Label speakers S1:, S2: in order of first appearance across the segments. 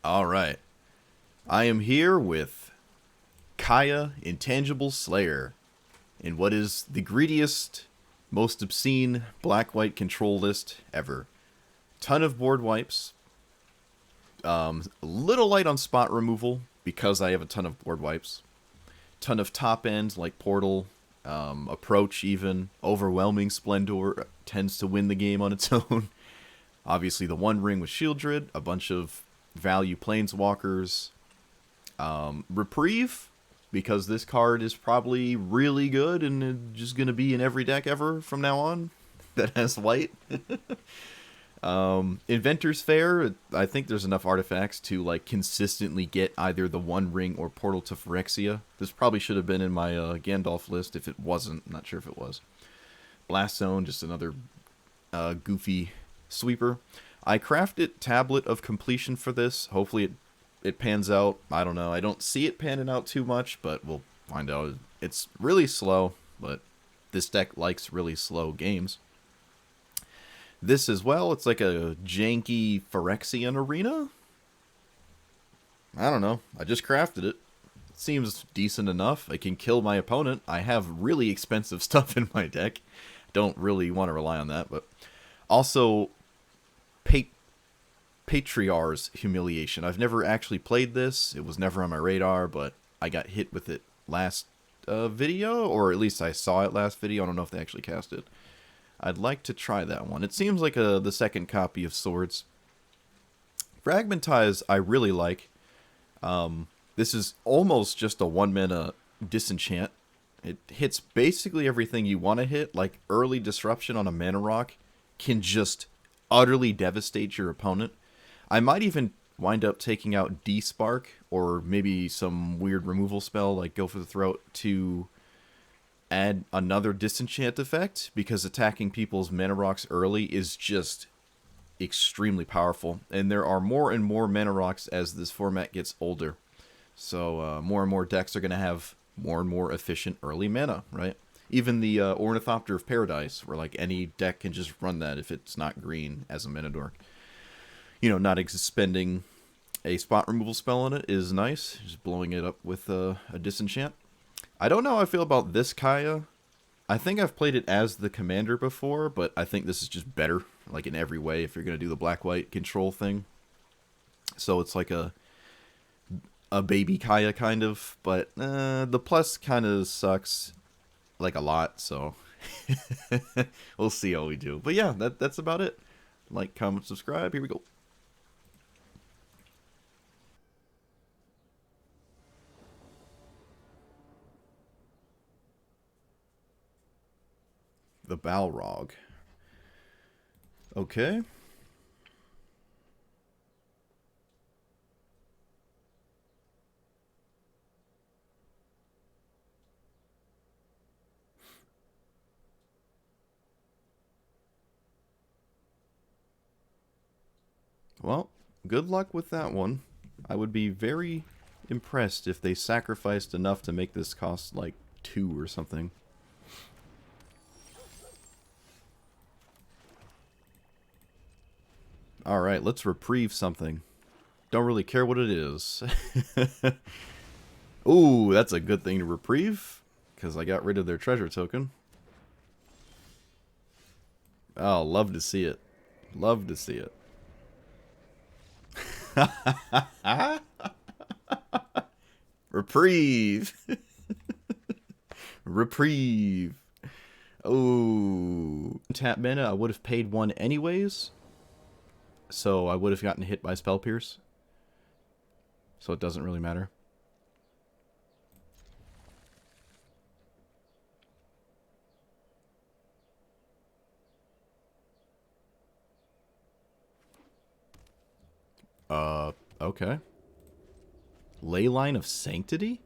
S1: Alright. I am here with Kaya Intangible Slayer in what is the greediest, most obscene black-white control list ever. Ton of board wipes. A little light on spot removal because I have a ton of board wipes. Ton of top end like Portal, Approach even. Overwhelming Splendor tends to win the game on its own. Obviously the One Ring with Shieldred, a bunch of value Planeswalkers, Reprieve, because this card is probably really good and just going to be in every deck ever from now on that has white. Inventor's Fair, I think there's enough artifacts to like consistently get either the One Ring or Portal to Phyrexia. This probably should have been in my Gandalf list if it wasn't. I'm not sure if it was. Blast Zone, just another goofy sweeper. I crafted Tablet of Completion for this. Hopefully it pans out. I don't know. I don't see it panning out too much, but we'll find out. It's really slow, but this deck likes really slow games. This as well, it's like a janky Phyrexian arena. I don't know. I just crafted it. It seems decent enough. I can kill my opponent. I have really expensive stuff in my deck. Don't really want to rely on that, but also Patriarch's Humiliation. I've never actually played this. It was never on my radar, but I got hit with it last video, or at least I saw it last video. I don't know if they actually cast it. I'd like to try that one. It seems like the second copy of Swords. Fragmentize I really like. This is almost just a 1-mana disenchant. It hits basically everything you want to hit, like early disruption on a mana rock can just utterly devastate your opponent. I might even wind up taking out D-Spark or maybe some weird removal spell like Go for the Throat to add another disenchant effect, because attacking people's mana rocks early is just extremely powerful. And there are more and more mana rocks as this format gets older. So more and more decks are going to have more and more efficient early mana, right? Even the Ornithopter of Paradise, where like any deck can just run that if it's not green as a mana dork. You know, not expending a spot removal spell on it is nice. Just blowing it up with a disenchant. I don't know how I feel about this Kaya. I think I've played it as the commander before, but I think this is just better, like in every way, if you're going to do the black-white control thing. So it's like a baby Kaya kind of, but the plus kind of sucks like a lot, so we'll see how we do. But yeah, that's about it. Like, comment, subscribe. Here we go. The Balrog. Okay. Well, good luck with that one. I would be very impressed if they sacrificed enough to make this cost like 2 or something. Alright, let's reprieve something. Don't really care what it is. Ooh, that's a good thing to reprieve, because I got rid of their treasure token. Oh, love to see it. Love to see it. Reprieve. Reprieve. Oh. Tap mana, I would have paid 1 anyways. So I would have gotten hit by Spell Pierce. So it doesn't really matter. Okay. Leyline of Sanctity?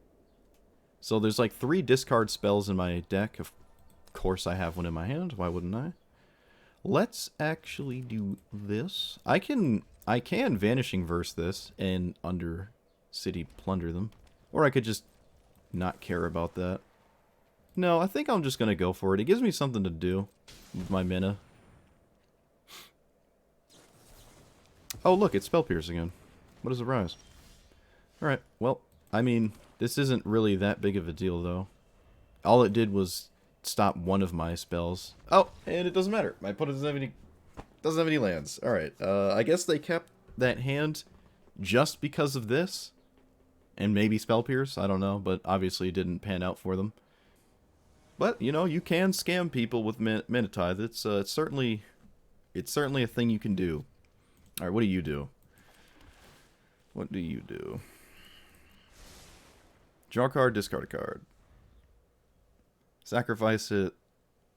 S1: So there's like 3 discard spells in my deck. Of course I have one in my hand. Why wouldn't I? Let's actually do this. I can Vanishing Verse this and Undercity Plunder them. Or I could just not care about that. No, I think I'm just going to go for it. It gives me something to do with my mana. Oh, look, it's Spell Pierce again. What is a rise? Alright, well, I mean, this isn't really that big of a deal, though. All it did was stop one of my spells. Oh, and it doesn't matter. My opponent doesn't have any lands. Alright, I guess they kept that hand just because of this. And maybe Spell Pierce, I don't know, but obviously it didn't pan out for them. But, you know, you can scam people with Mana Tithe. It's certainly a thing you can do. Alright, what do you do? What do you do? Draw a card, discard a card. Sacrifice it,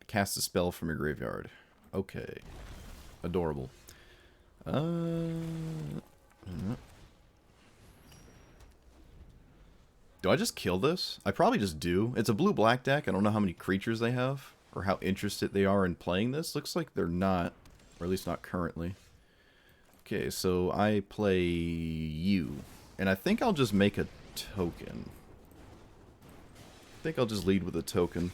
S1: cast a spell from your graveyard. Okay. Adorable. Do I just kill this? I probably just do. It's a blue-black deck. I don't know how many creatures they have, or how interested they are in playing this. Looks like they're not, or at least not currently. Okay, so I play you. And I think I'll just make a token. I think I'll just lead with a token.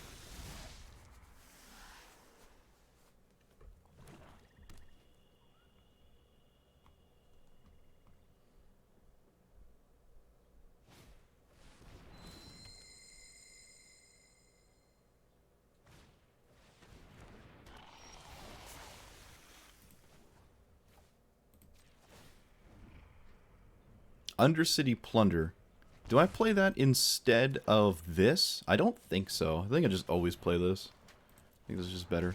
S1: Undercity Plunder. Do I play that instead of this? I don't think so. I think I just always play this. I think this is just better.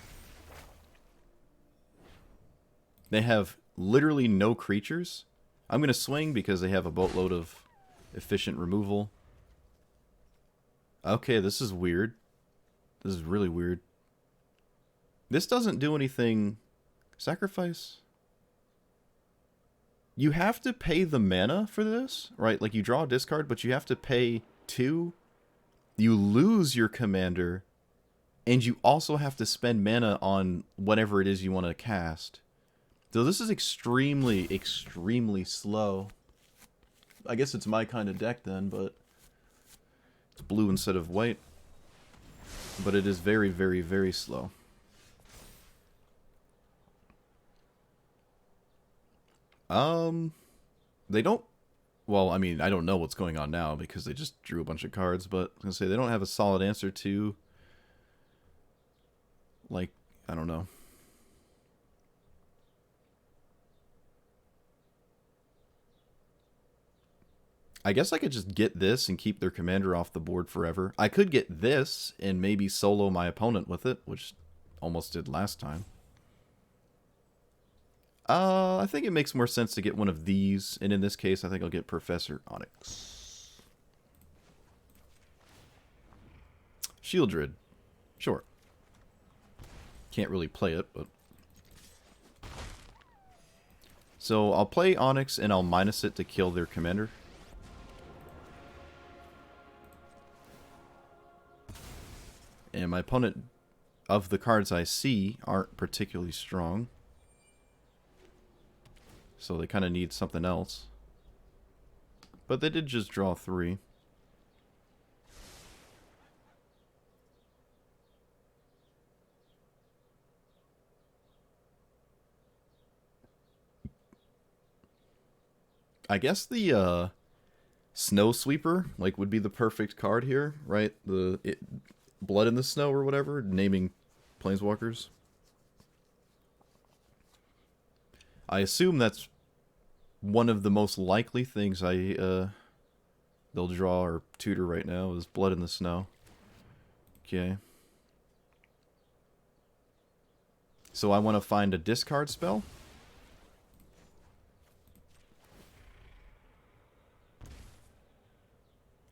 S1: They have literally no creatures. I'm going to swing because they have a boatload of efficient removal. Okay, this is weird. This is really weird. This doesn't do anything. Sacrifice? You have to pay the mana for this, right? Like, you draw a discard, but you have to pay 2. You lose your commander, and you also have to spend mana on whatever it is you want to cast. So this is extremely, extremely slow. I guess it's my kind of deck then, but it's blue instead of white. But it is very, very, very slow. They don't... Well, I mean, I don't know what's going on now because they just drew a bunch of cards, but I was going to say they don't have a solid answer to... Like, I don't know. I guess I could just get this and keep their commander off the board forever. I could get this and maybe solo my opponent with it, which almost did last time. I think it makes more sense to get one of these, and in this case, I think I'll get Professor Onyx. Shieldred. Sure. Can't really play it, but... So, I'll play Onyx, and I'll minus it to kill their commander. And my opponent, of the cards I see, aren't particularly strong. So they kind of need something else. But they did just draw 3. I guess the Snow Sweeper like would be the perfect card here, right? Blood in the Snow or whatever, naming planeswalkers. I assume that's one of the most likely things they'll draw or tutor right now is Blood in the Snow. Okay. So I want to find a discard spell.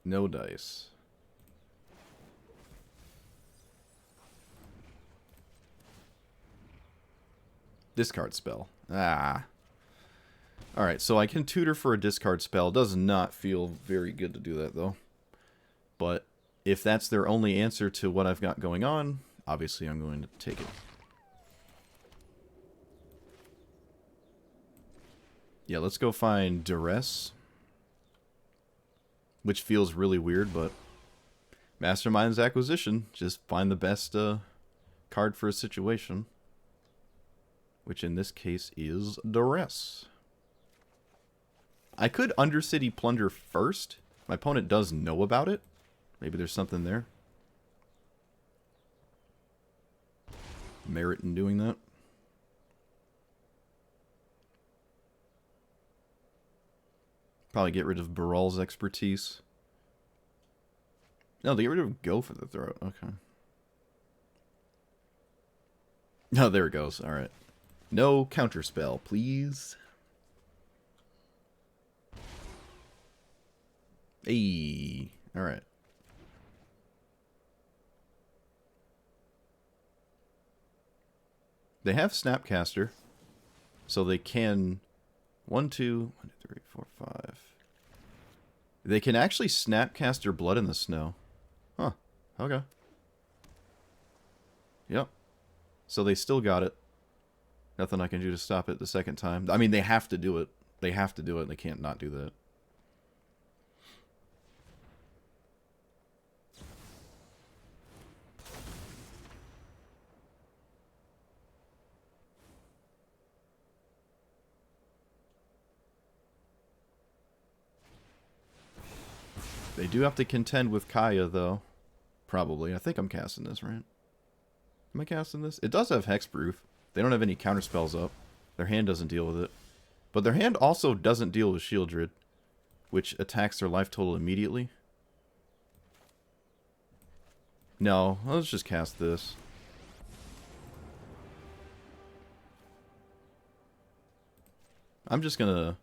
S1: No dice. Discard spell. Ah. Alright, so I can tutor for a discard spell. Does not feel very good to do that, though. But if that's their only answer to what I've got going on, obviously I'm going to take it. Yeah, let's go find Duress. Which feels really weird, but... Mastermind's Acquisition. Just find the best card for a situation. Which in this case is Duress. I could Undercity Plunder first. My opponent does know about it. Maybe there's something there. Merit in doing that. Probably get rid of Baral's expertise. No, they get rid of Go for the Throat. Okay. Oh, there it goes. Alright. No counterspell, please. Hey. Alright. They have Snapcaster, so they can 1, 2, 3, 4, 5. They can actually Snapcaster Blood in the Snow. Huh. Okay. Yep. So they still got it. Nothing I can do to stop it the second time. I mean, they have to do it. They have to do it. They can't not do that. They do have to contend with Kaya, though. Probably. I think I'm casting this, right? Am I casting this? It does have Hexproof. They don't have any counterspells up. Their hand doesn't deal with it. But their hand also doesn't deal with Shieldred, which attacks their life total immediately. No, let's just cast this. I'm just gonna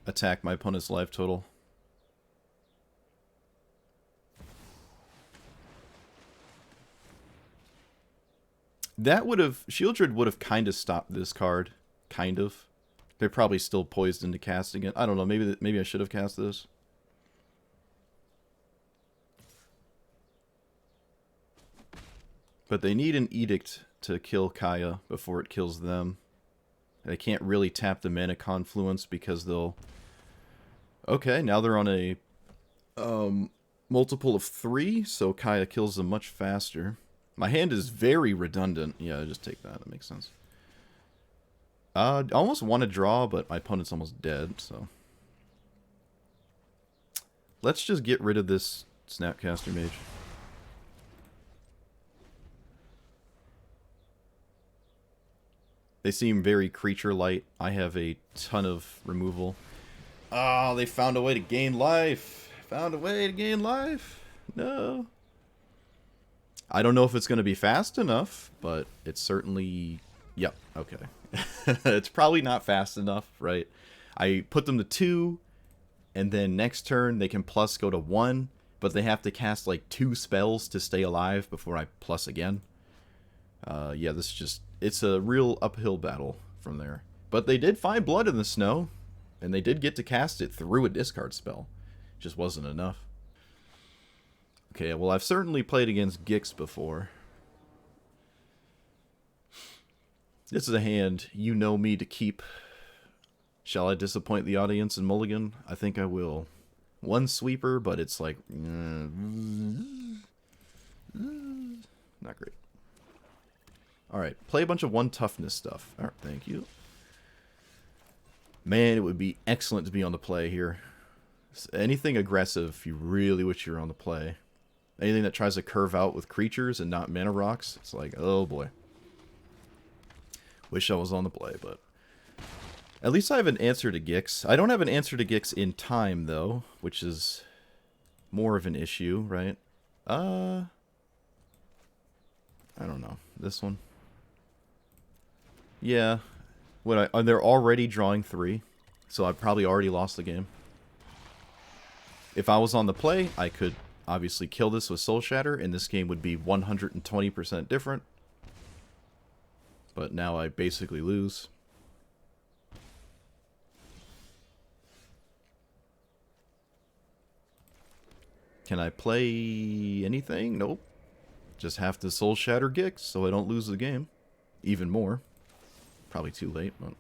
S1: attack my opponent's life total. That would have... Shieldred would have kind of stopped this card. Kind of. They're probably still poised into casting it. I don't know. Maybe I should have cast this. But they need an Edict to kill Kaya before it kills them. They can't really tap the Mana Confluence because they'll... Okay, now they're on a multiple of 3, so Kaya kills them much faster. My hand is very redundant. Yeah, just take that. That makes sense. I almost want to draw, but my opponent's almost dead, so... Let's just get rid of this Snapcaster Mage. They seem very creature-light. I have a ton of removal. Oh, they found a way to gain life. Found a way to gain life. No. I don't know if it's going to be fast enough, but it's certainly... Yep, okay. It's probably not fast enough, right? I put them to 2, and then next turn they can plus go to 1, but they have to cast like 2 spells to stay alive before I plus again. Yeah, this is just... It's a real uphill battle from there. But they did find Blood in the Snow, and they did get to cast it through a discard spell. Just wasn't enough. Okay, well, I've certainly played against Gix before. This is a hand you know me to keep. Shall I disappoint the audience and mulligan? I think I will. One sweeper, but it's like... not great. Alright, play a bunch of 1 toughness stuff. Alright, thank you. Man, it would be excellent to be on the play here. Anything aggressive, you really wish you were on the play. Anything that tries to curve out with creatures and not mana rocks, it's like, oh boy. Wish I was on the play, but... At least I have an answer to Gix. I don't have an answer to Gix in time, though, which is more of an issue, right? I don't know. This one? Yeah. They're already drawing 3, so I've probably already lost the game. If I was on the play, I could obviously kill this with Soul Shatter, and this game would be 120% different. But now I basically lose. Can I play anything? Nope. Just have to Soul Shatter Gix so I don't lose the game. Even more. Probably too late, but...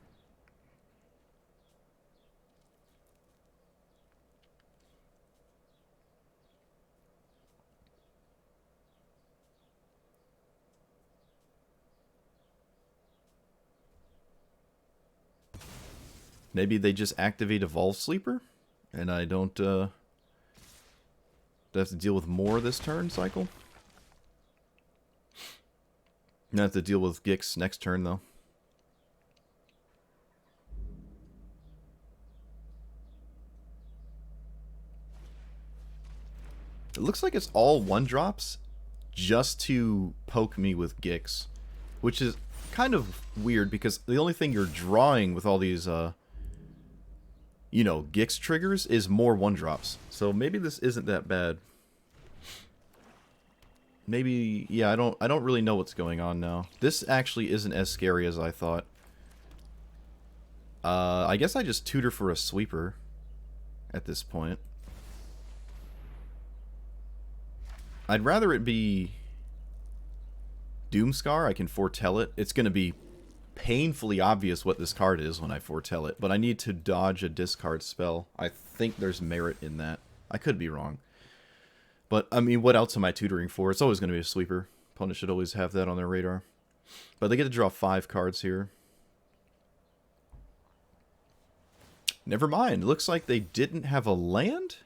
S1: Maybe they just activate Evolve Sleeper, and I don't have to deal with more this turn cycle. Not have to deal with Gix next turn, though. It looks like it's all 1-drops just to poke me with Gix, which is kind of weird because the only thing you're drawing with all these, you know, Gix triggers is more 1-drops. So maybe this isn't that bad. Maybe, yeah, I don't really know what's going on now. This actually isn't as scary as I thought. I guess I just tutor for a sweeper at this point. I'd rather it be Doomscar. I can foretell it. It's going to be painfully obvious what this card is when I foretell it, but I need to dodge a discard spell. I think there's merit in that. I could be wrong. But, I mean, what else am I tutoring for? It's always going to be a sweeper. Opponent should always have that on their radar. But they get to draw 5 cards here. Never mind. Looks like they didn't have a land?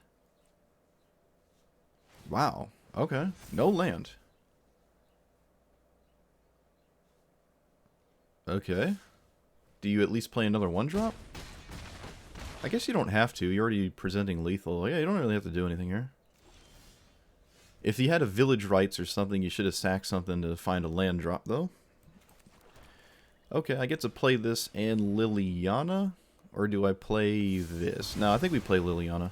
S1: Wow. Okay. No land. Okay. Do you at least play another 1-drop? I guess you don't have to. You're already presenting lethal. Yeah, you don't really have to do anything here. If you had a Village Rites or something, you should have sacked something to find a land drop, though. Okay, I get to play this and Liliana? Or do I play this? No, I think we play Liliana.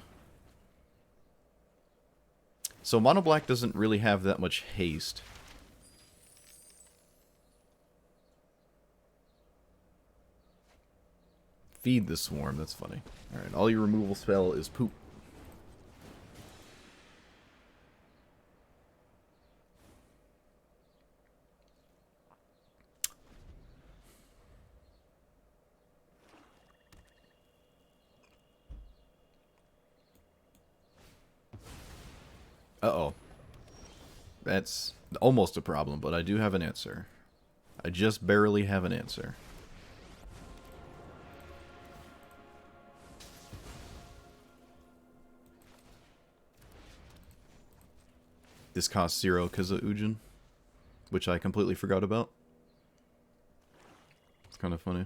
S1: So Mono Black doesn't really have that much haste. Feed the Swarm, that's funny. Alright, all your removal spell is poop. Uh-oh. That's almost a problem, but I do have an answer. I just barely have an answer. This costs 0 because of Ujin, which I completely forgot about. It's kind of funny.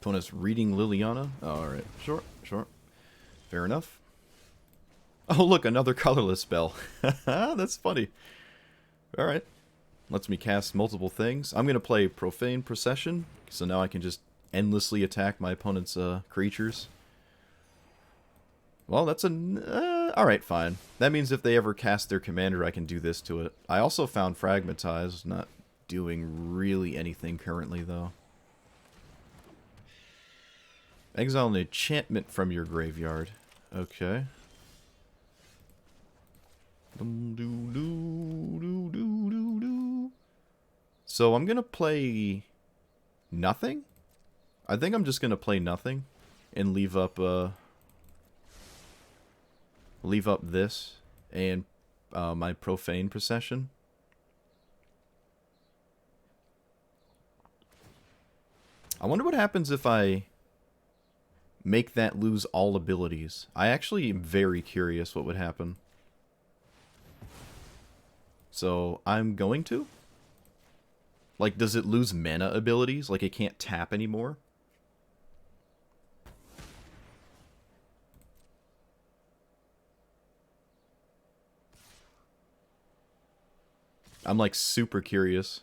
S1: Opponent's reading Liliana. Oh, alright, sure. Fair enough. Oh, look, another colorless spell. That's funny. Alright. Lets me cast multiple things. I'm going to play Profane Procession, so now I can just endlessly attack my opponent's creatures. Well, that's a... alright, fine. That means if they ever cast their commander, I can do this to it. I also found Fragmentize, not doing really anything currently, though. Exile an enchantment from your graveyard. Okay. So I'm gonna play nothing? I think I'm just gonna play nothing and leave up this and my Profane Procession. I wonder what happens if I make that lose all abilities. I actually am very curious what would happen. So, I'm going to? Like, does it lose mana abilities? Like, it can't tap anymore? I'm, like, super curious.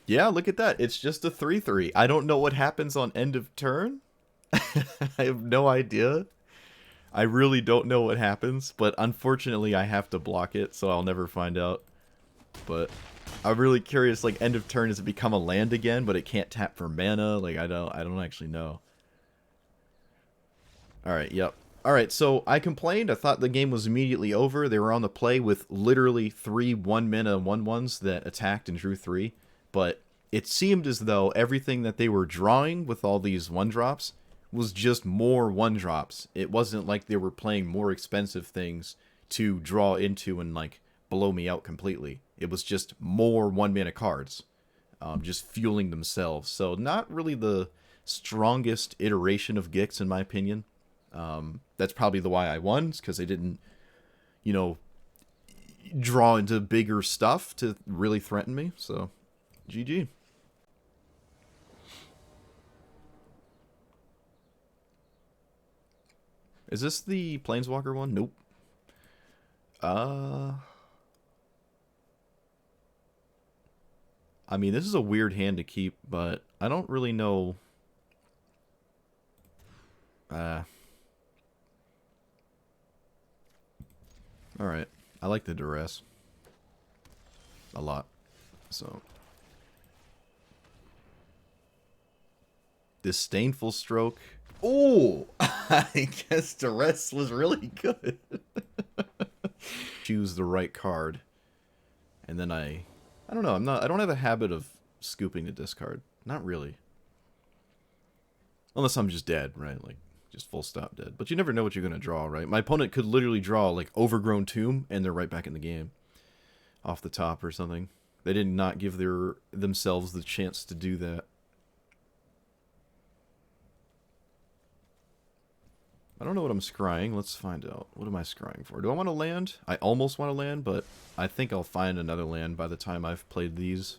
S1: Yeah, look at that. It's just a 3/3. I don't know what happens on end of turn. I have no idea. I really don't know what happens, but unfortunately I have to block it, so I'll never find out. But I'm really curious, like, end of turn, does it become a land again, but it can't tap for mana? Like, I don't actually know. Alright, yep. Alright, so I complained. I thought the game was immediately over. They were on the play with literally 3 1-mana 1/1s that attacked and drew 3. But it seemed as though everything that they were drawing with all these 1-drops was just more 1-drops. It wasn't like they were playing more expensive things to draw into and like blow me out completely. It was just more 1-mana cards, just fueling themselves. So not really the strongest iteration of Gix in my opinion. That's probably the why I won, because they didn't, you know, draw into bigger stuff to really threaten me. So, GG. Is this the Planeswalker one? Nope. I mean, this is a weird hand to keep, but I don't really know. Alright. I like the duress. A lot. So. Disdainful Stroke. Oh! I guess duress was really good. Choose the right card. And then I don't know, I don't have a habit of scooping the discard. Not really. Unless I'm just dead, right? Like, just full stop dead. But you never know what you're going to draw, right? My opponent could literally draw, like, Overgrown Tomb, and they're right back in the game. Off the top or something. They did not give themselves the chance to do that. I don't know what I'm scrying. Let's find out. What am I scrying for? Do I want to land? I almost want to land, but I think I'll find another land by the time I've played these.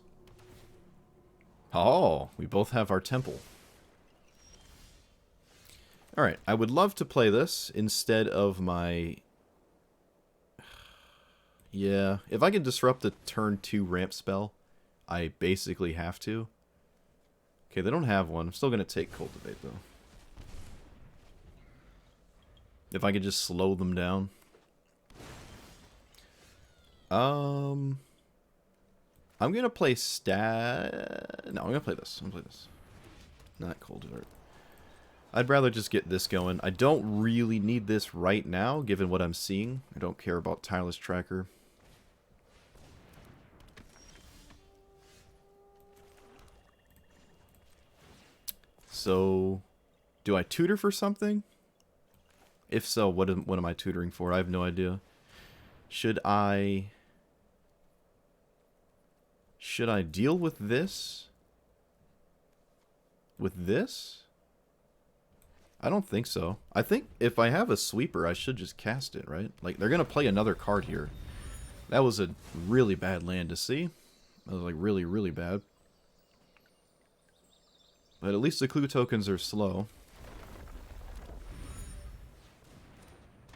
S1: Oh, we both have our temple. Alright, I would love to play this instead of my... Yeah, if I can disrupt the turn 2 ramp spell, I basically have to. Okay, they don't have one. I'm still going to take Cultivate, though. If I could just slow them down. I'm gonna play No, I'm gonna play this. I'm gonna play this. Not Cultivate. I'd rather just get this going. I don't really need this right now, given what I'm seeing. I don't care about Tireless Tracker. So, do I tutor for something? If so, what am I tutoring for? I have no idea. Should I deal with this? With this? I don't think so. I think if I have a sweeper, I should just cast it, right? Like, they're going to play another card here. That was a really bad land to see. That was, like, really, really bad. But at least the clue tokens are slow.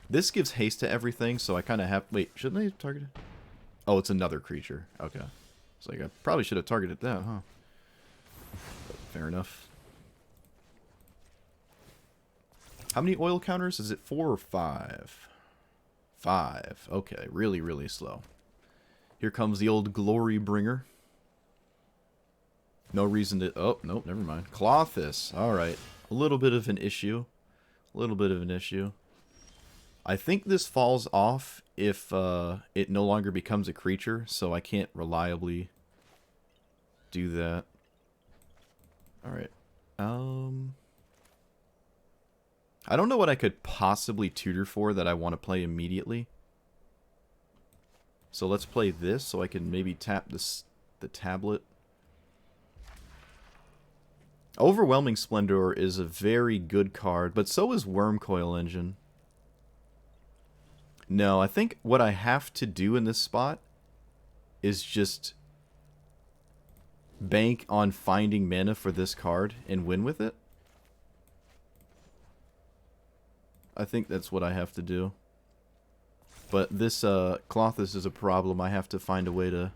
S1: This gives haste to everything, so I kind of have... Wait, shouldn't I target it? Oh, it's another creature. Okay. It's like, I probably should have targeted that, huh? But fair enough. How many oil counters? Is it 4 or 5? 5. Okay, really, really slow. Here comes the old Glory Bringer. No reason to... Oh, nope, never mind. Clothis. Alright. A little bit of an issue. A little bit of an issue. I think this falls off if it no longer becomes a creature, so I can't reliably do that. Alright. I don't know what I could possibly tutor for that I want to play immediately. So let's play this so I can maybe tap the tablet. Overwhelming Splendor is a very good card, but so is Wormcoil Engine. No, I think what I have to do in this spot is just bank on finding mana for this card and win with it. I think that's what I have to do. But this Clothis is a problem. I have to find a way to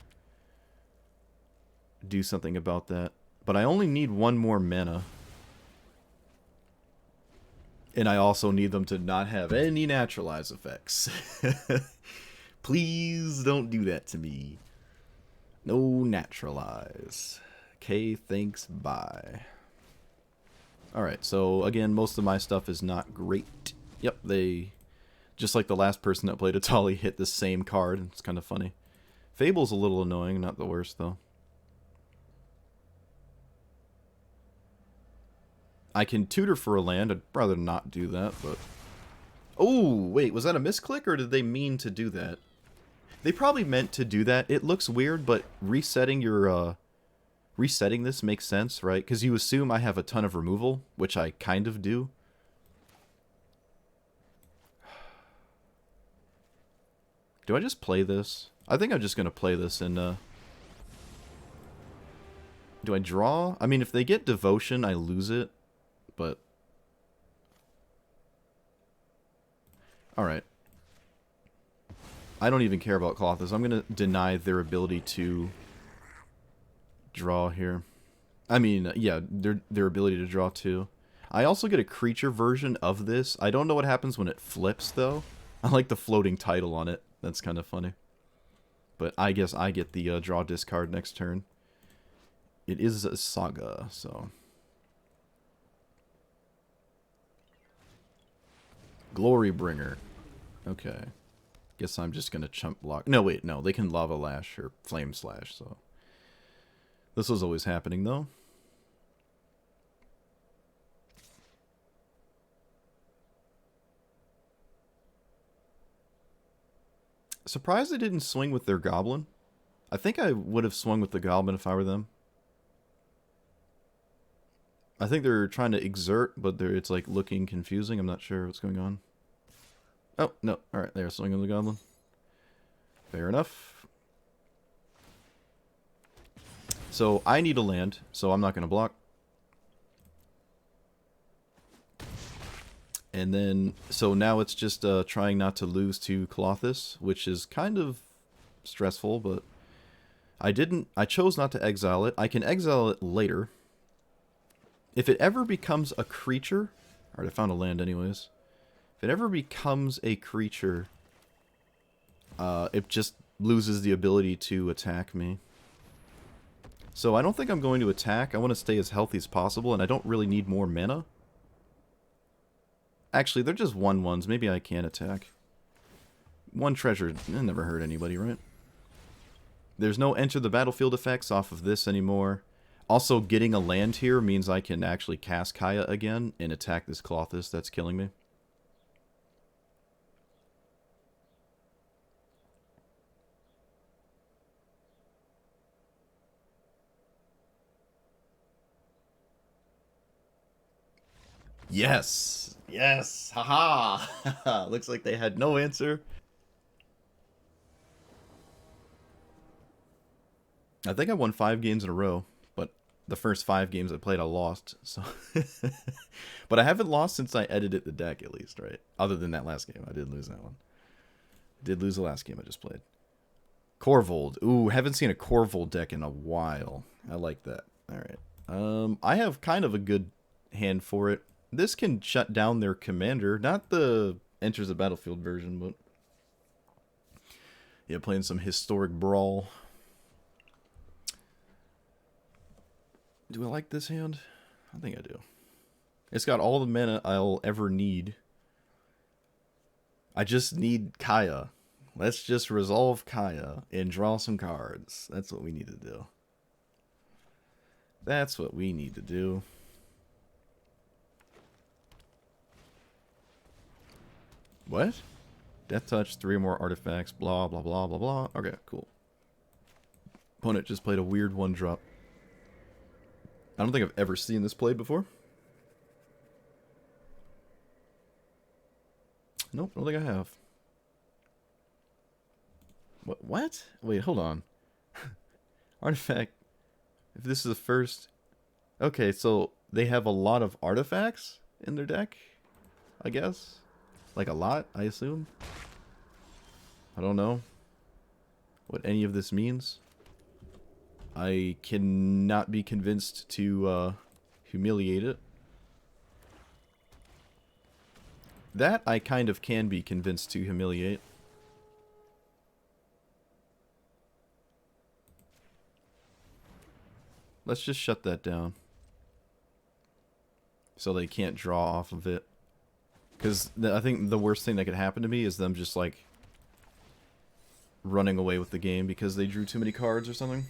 S1: do something about that. But I only need one more mana. And I also need them to not have any naturalize effects. Please don't do that to me. No naturalize. Okay, thanks, bye. Alright, so again, most of my stuff is not great. Yep, they... Just like the last person that played Atali hit the same card. It's kind of funny. Fable's a little annoying, not the worst, though. I can tutor for a land. I'd rather not do that, but... Oh, wait, was that a misclick, or did they mean to do that? They probably meant to do that. It looks weird, but resetting your, resetting this makes sense, right? Because you assume I have a ton of removal, which I kind of do. Do I just play this? I think I'm just going to play this and, do I draw? I mean, if they get Devotion, I lose it, but... Alright. I don't even care about Colossus. I'm going to deny their ability to draw here. I mean, yeah, their ability to draw too. I also get a creature version of this. I don't know what happens when it flips, though. I like the floating title on it. That's kind of funny. But I guess I get the draw discard next turn. It is a saga, so... Glorybringer. Okay. Guess I'm just gonna chump block. No, wait, no. They can Lava Lash or Flame Slash, so... This was always happening, though. Surprised they didn't swing with their Goblin. I think I would have swung with the Goblin if I were them. I think they're trying to exert, but it's like looking confusing. I'm not sure what's going on. Oh, no. Alright, they're swinging the Goblin. Fair enough. So, I need a land, so I'm not going to block. And then, so now it's just trying not to lose to Colossus, which is kind of stressful, but I chose not to exile it. I can exile it later. If it ever becomes a creature, alright, I found a land anyways. If it ever becomes a creature, it just loses the ability to attack me. So I don't think I'm going to attack. I want to stay as healthy as possible, and I don't really need more mana. Actually, they're just 1/1s. Maybe I can attack. One treasure. It never hurt anybody, right? There's no enter the battlefield effects off of this anymore. Also, getting a land here means I can actually cast Kaya again and attack this Colossus that's killing me. Yes! Yes! Haha! Looks like they had no answer. I think I won 5 games in a row, but the first 5 games I played I lost, so... But I haven't lost since I edited the deck, at least, right? Other than that last game. I did lose that one. I did lose the last game I just played. Corvold. Ooh, haven't seen a Corvold deck in a while. I like that. Alright. I have kind of a good hand for it. This can shut down their commander. Not the enters the battlefield version, but... Yeah, playing some historic brawl. Do I like this hand? I think I do. It's got all the mana I'll ever need. I just need Kaya. Let's just resolve Kaya and draw some cards. That's what we need to do. That's what we need to do. What? Death Touch, 3 more artifacts, blah, blah, blah, blah, blah. Okay, cool. Opponent just played a weird 1-drop. I don't think I've ever seen this played before. Nope, I don't think I have. What? Wait, hold on. Artifact. If this is the first... Okay, so they have a lot of artifacts in their deck, I guess? Like a lot, I assume? I don't know what any of this means. I cannot be convinced to humiliate it. That I kind of can be convinced to humiliate. Let's just shut that down. So they can't draw off of it. Because I think the worst thing that could happen to me is them just like running away with the game because they drew too many cards or something.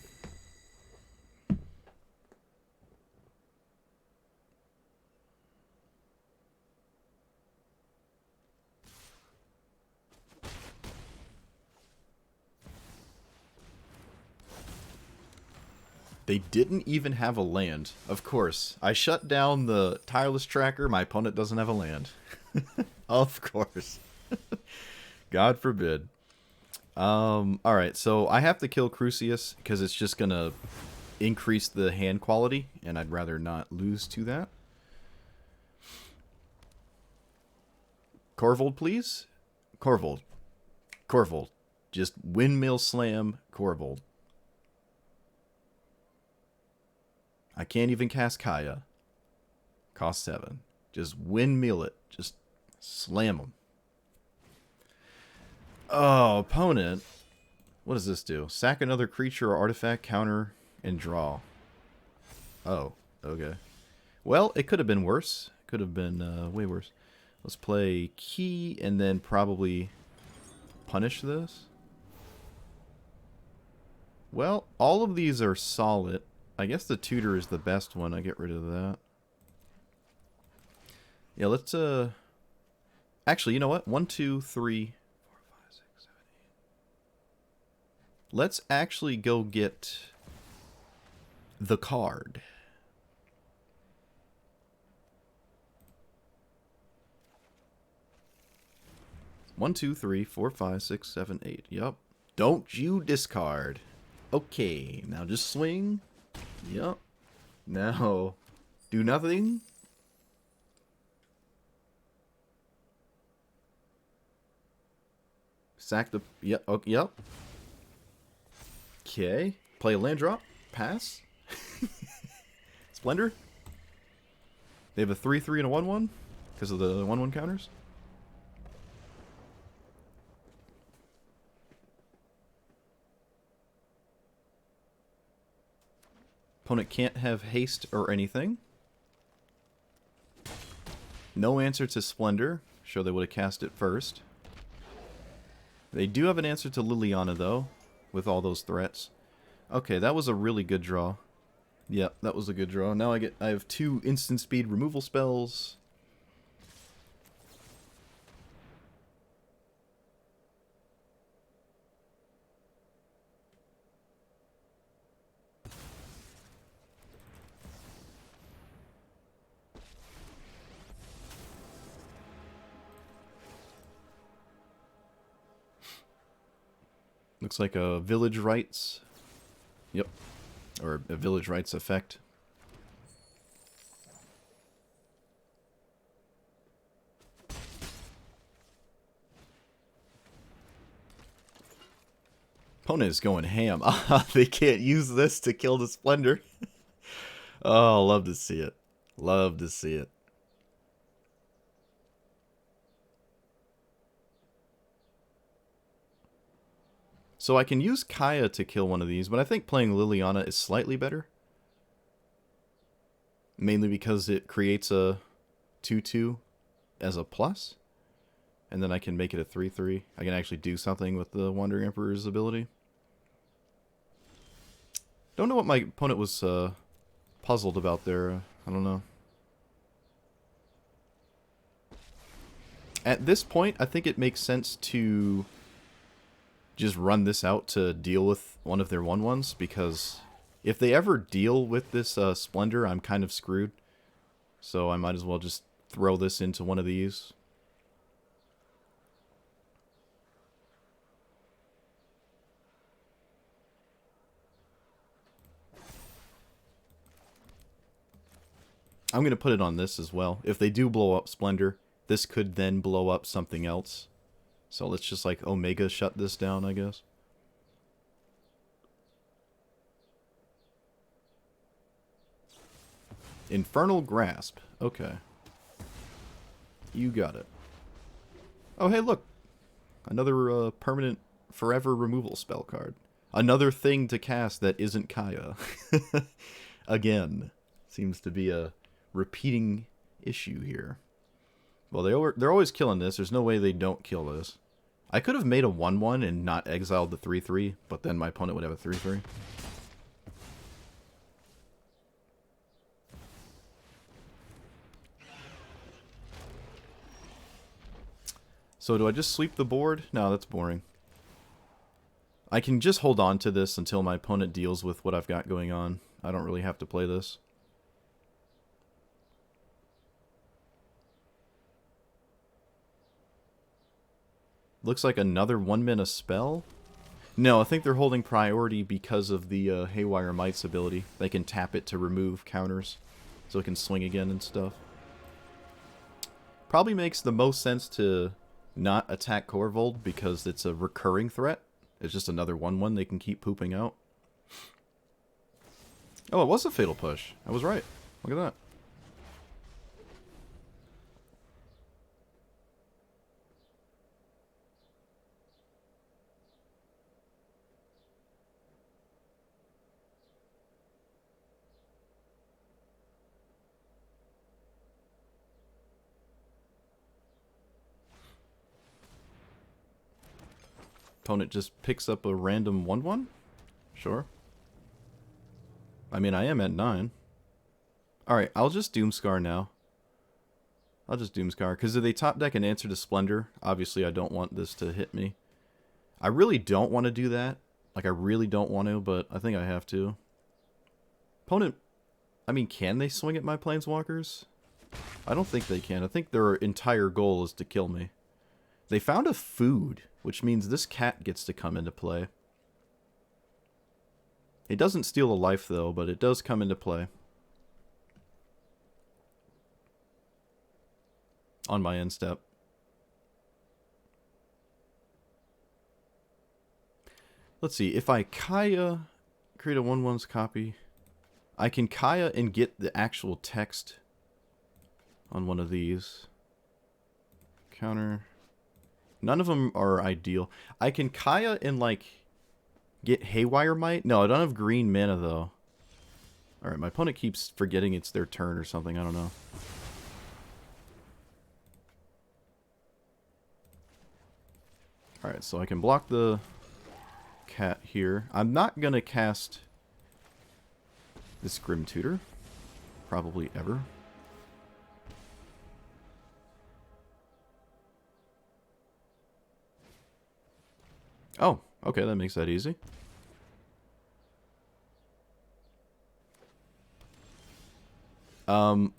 S1: They didn't even have a land. Of course. I shut down the tireless tracker. My opponent doesn't have a land. Of course. God forbid. Alright, so I have to kill Crucius because it's just going to increase the hand quality, and I'd rather not lose to that. Corvold, please? Corvold. Corvold. Just windmill slam Corvold. I can't even cast Kaya. Cost 7. Just windmill it. Just slam them. Oh, opponent. What does this do? Sack another creature or artifact, counter, and draw. Oh, okay. Well, it could have been worse. Could have been way worse. Let's play Key and then probably punish this. Well, all of these are solid. I guess the tutor is the best one. I get rid of that. Yeah, let's actually, you know what? 1, 2, 3, 4, 5, 6, 7, 8. Let's actually go get the card. One, 2, 3, 4, 5, 6, 7, 8. Yup. Don't you discard. Okay, now just swing. Yup. Now, do nothing. Sack the... Yep. Okay, yep. Okay. Play a land drop. Pass. Splendor. They have a 3/3 and a 1/1 because of the 1/1 counters. Opponent can't have haste or anything. No answer to Splendor. Sure they would have cast it first. They do have an answer to Liliana, though, with all those threats. Okay, that was a really good draw. Yep, that was a good draw. Now I have 2 instant speed removal spells. Looks like a Village Rites. Yep. Or a Village Rites effect. Opponent is going ham. They can't use this to kill the Splendor. Oh, love to see it. Love to see it. So I can use Kaya to kill one of these, but I think playing Liliana is slightly better. Mainly because it creates a 2/2 as a plus. And then I can make it a 3/3. I can actually do something with the Wandering Emperor's ability. Don't know what my opponent was puzzled about there. I don't know. At this point, I think it makes sense to just run this out to deal with one of their 1/1s, because if they ever deal with this Splendor, I'm kind of screwed. So I might as well just throw this into one of these. I'm going to put it on this as well. If they do blow up Splendor, this could then blow up something else. So let's just like Omega shut this down, I guess. Infernal Grasp. Okay. You got it. Oh, hey, look. Another permanent forever removal spell card. Another thing to cast that isn't Kaya. Again. Seems to be a repeating issue here. Well, they're always killing this. There's no way they don't kill this. I could have made a 1/1 and not exiled the 3/3, but then my opponent would have a 3/3. So do I just sweep the board? No, that's boring. I can just hold on to this until my opponent deals with what I've got going on. I don't really have to play this. Looks like another 1-mana spell. No, I think they're holding priority because of the Haywire Might's ability. They can tap it to remove counters, so it can swing again and stuff. Probably makes the most sense to not attack Corvold because it's a recurring threat. It's just another 1/1 they can keep pooping out. Oh, it was a Fatal Push. I was right. Look at that. Opponent just picks up a random 1/1? Sure. I mean, I am at 9. Alright, I'll just Doomscar now. I'll just Doomscar, because if they top deck an Answer to Splendor, obviously I don't want this to hit me. I really don't want to do that. Like, I really don't want to, but I think I have to. Opponent, I mean, can they swing at my Planeswalkers? I don't think they can. I think their entire goal is to kill me. They found a food, which means this cat gets to come into play. It doesn't steal a life, though, but it does come into play. On my end step. Let's see, if I Kaya, create a 1/1's copy, I can Kaya and get the actual text on one of these. Counter. None of them are ideal. I can Kaya and, like, get Haywire Might. No, I don't have green mana, though. Alright, my opponent keeps forgetting it's their turn or something. I don't know. Alright, so I can block the cat here. I'm not going to cast this Grim Tutor. Probably ever. Oh, okay, that makes that easy.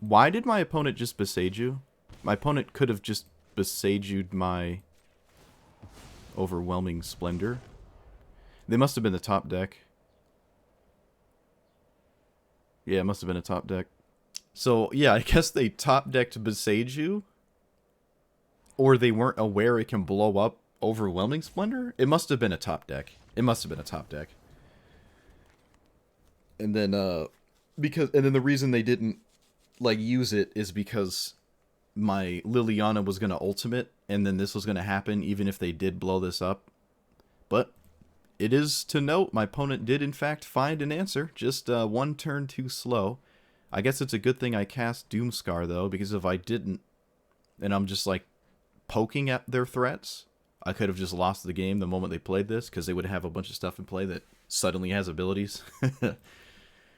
S1: Why did my opponent just Beseiju? My opponent could have just Beseiju'd my Overwhelming Splendor. They must have been the top deck. Yeah, it must have been a top deck. So, yeah, I guess they top decked Beseiju. Or they weren't aware it can blow up Overwhelming Splendor? It must have been a top deck. It must have been a top deck. And then, and then the reason they didn't, like, use it is because my Liliana was going to ultimate, and then this was going to happen even if they did blow this up. But it is to note, my opponent did in fact find an answer, just one turn too slow. I guess it's a good thing I cast Doomscar, though, because if I didn't, and I'm just, like, poking at their threats, I could have just lost the game the moment they played this, because they would have a bunch of stuff in play that suddenly has abilities.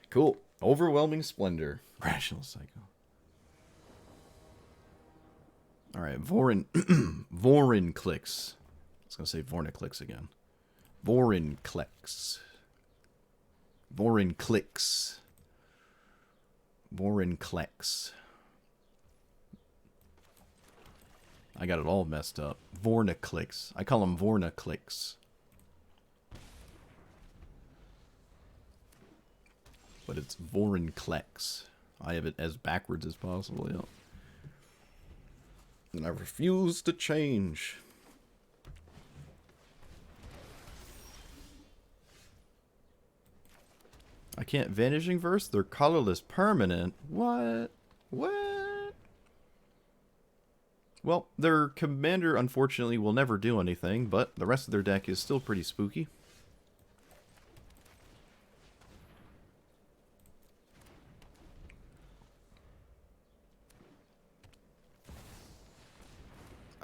S1: Cool. Overwhelming Splendor. Rational Psycho. Alright, Vorin... Vorin clicks. I was going to say Vorniclicks again. Vorin clicks. Vorin clicks. Vorin clicks. I got it all messed up. Vorniclicks. I call them Vorniclicks. But it's Vorinclex. I have it as backwards as possible, yeah. And I refuse to change. I can't Vanishing Verse? They're colorless permanent. What? What? Well, their commander, unfortunately, will never do anything, but the rest of their deck is still pretty spooky.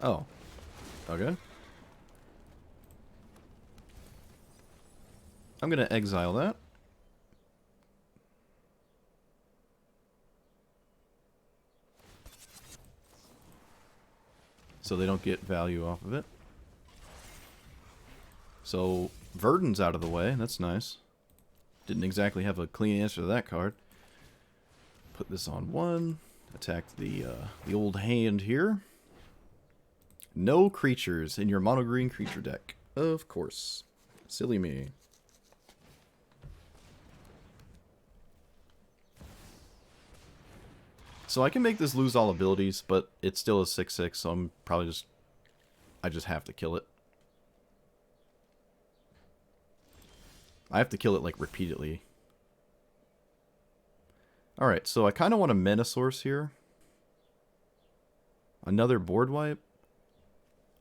S1: Oh. Okay. I'm going to exile that. So they don't get value off of it. So Verdon's out of the way. That's nice. Didn't exactly have a clean answer to that card. Put this on 1. Attack the old hand here. No creatures in your mono green creature deck. Of course. Silly me. So I can make this lose all abilities, but it's still a 6/6, so I'm probably I just have to kill it. I have to kill it, like, repeatedly. Alright, so I kind of want a mana source here. Another board wipe.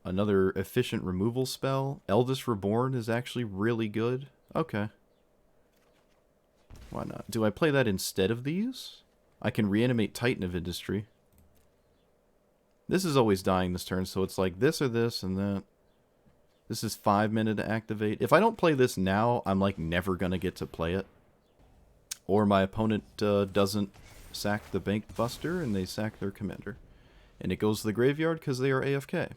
S1: Another efficient removal spell. Eldest Reborn is actually really good. Okay. Why not? Do I play that instead of these? I can reanimate Titan of Industry. This is always dying this turn, so it's like this or this and that. This is 5 mana to activate. If I don't play this now, I'm like never gonna get to play it. Or my opponent doesn't sack the Bank Buster and they sack their commander. And it goes to the graveyard because they are AFK.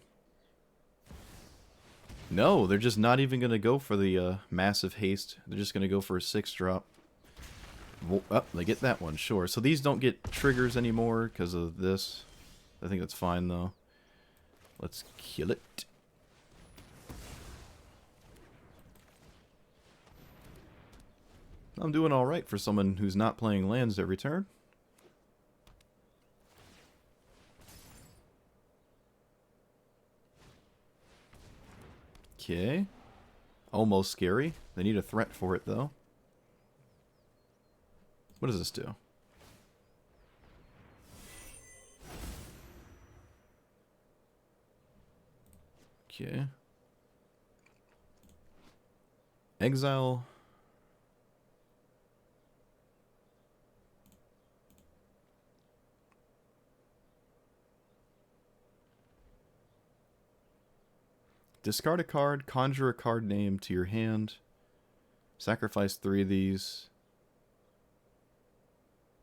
S1: No, they're just not even going to go for the massive haste. They're just going to go for a 6-drop. Oh, they get that one, sure. So these don't get triggers anymore because of this. I think that's fine, though. Let's kill it. I'm doing alright for someone who's not playing lands every turn. Okay. Almost scary. They need a threat for it, though. What does this do? Okay. Exile. Discard a card, conjure a card name to your hand. Sacrifice 3 of these.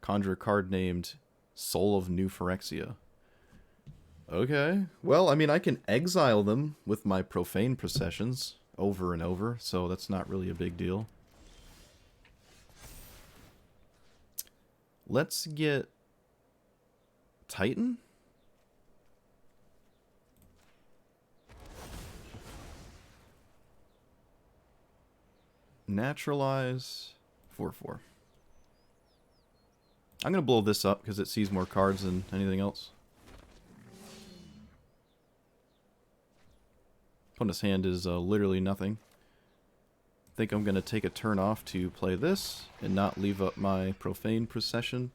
S1: Conjure a card named Soul of New Phyrexia. Okay. Well, I mean, I can exile them with my Profane Processions over and over, so that's not really a big deal. Let's get Titan. Naturalize 4/4. I'm going to blow this up because it sees more cards than anything else. Opponent's hand is literally nothing. I think I'm going to take a turn off to play this and not leave up my Profane Procession.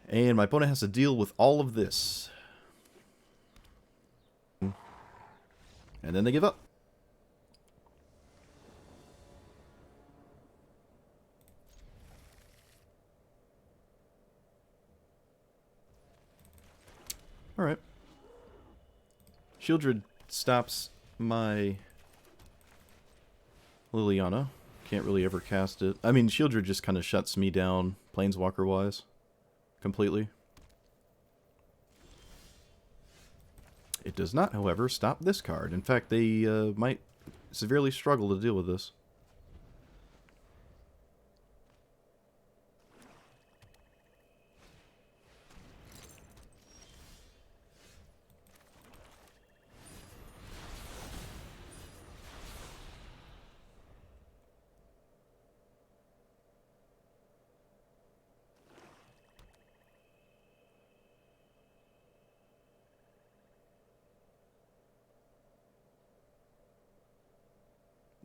S1: And my opponent has to deal with all of this. And then they give up. Alright. Shieldred stops my Liliana. Can't really ever cast it. I mean, Shieldred just kind of shuts me down, Planeswalker-wise. Completely. It does not, however, stop this card. In fact, they might severely struggle to deal with this.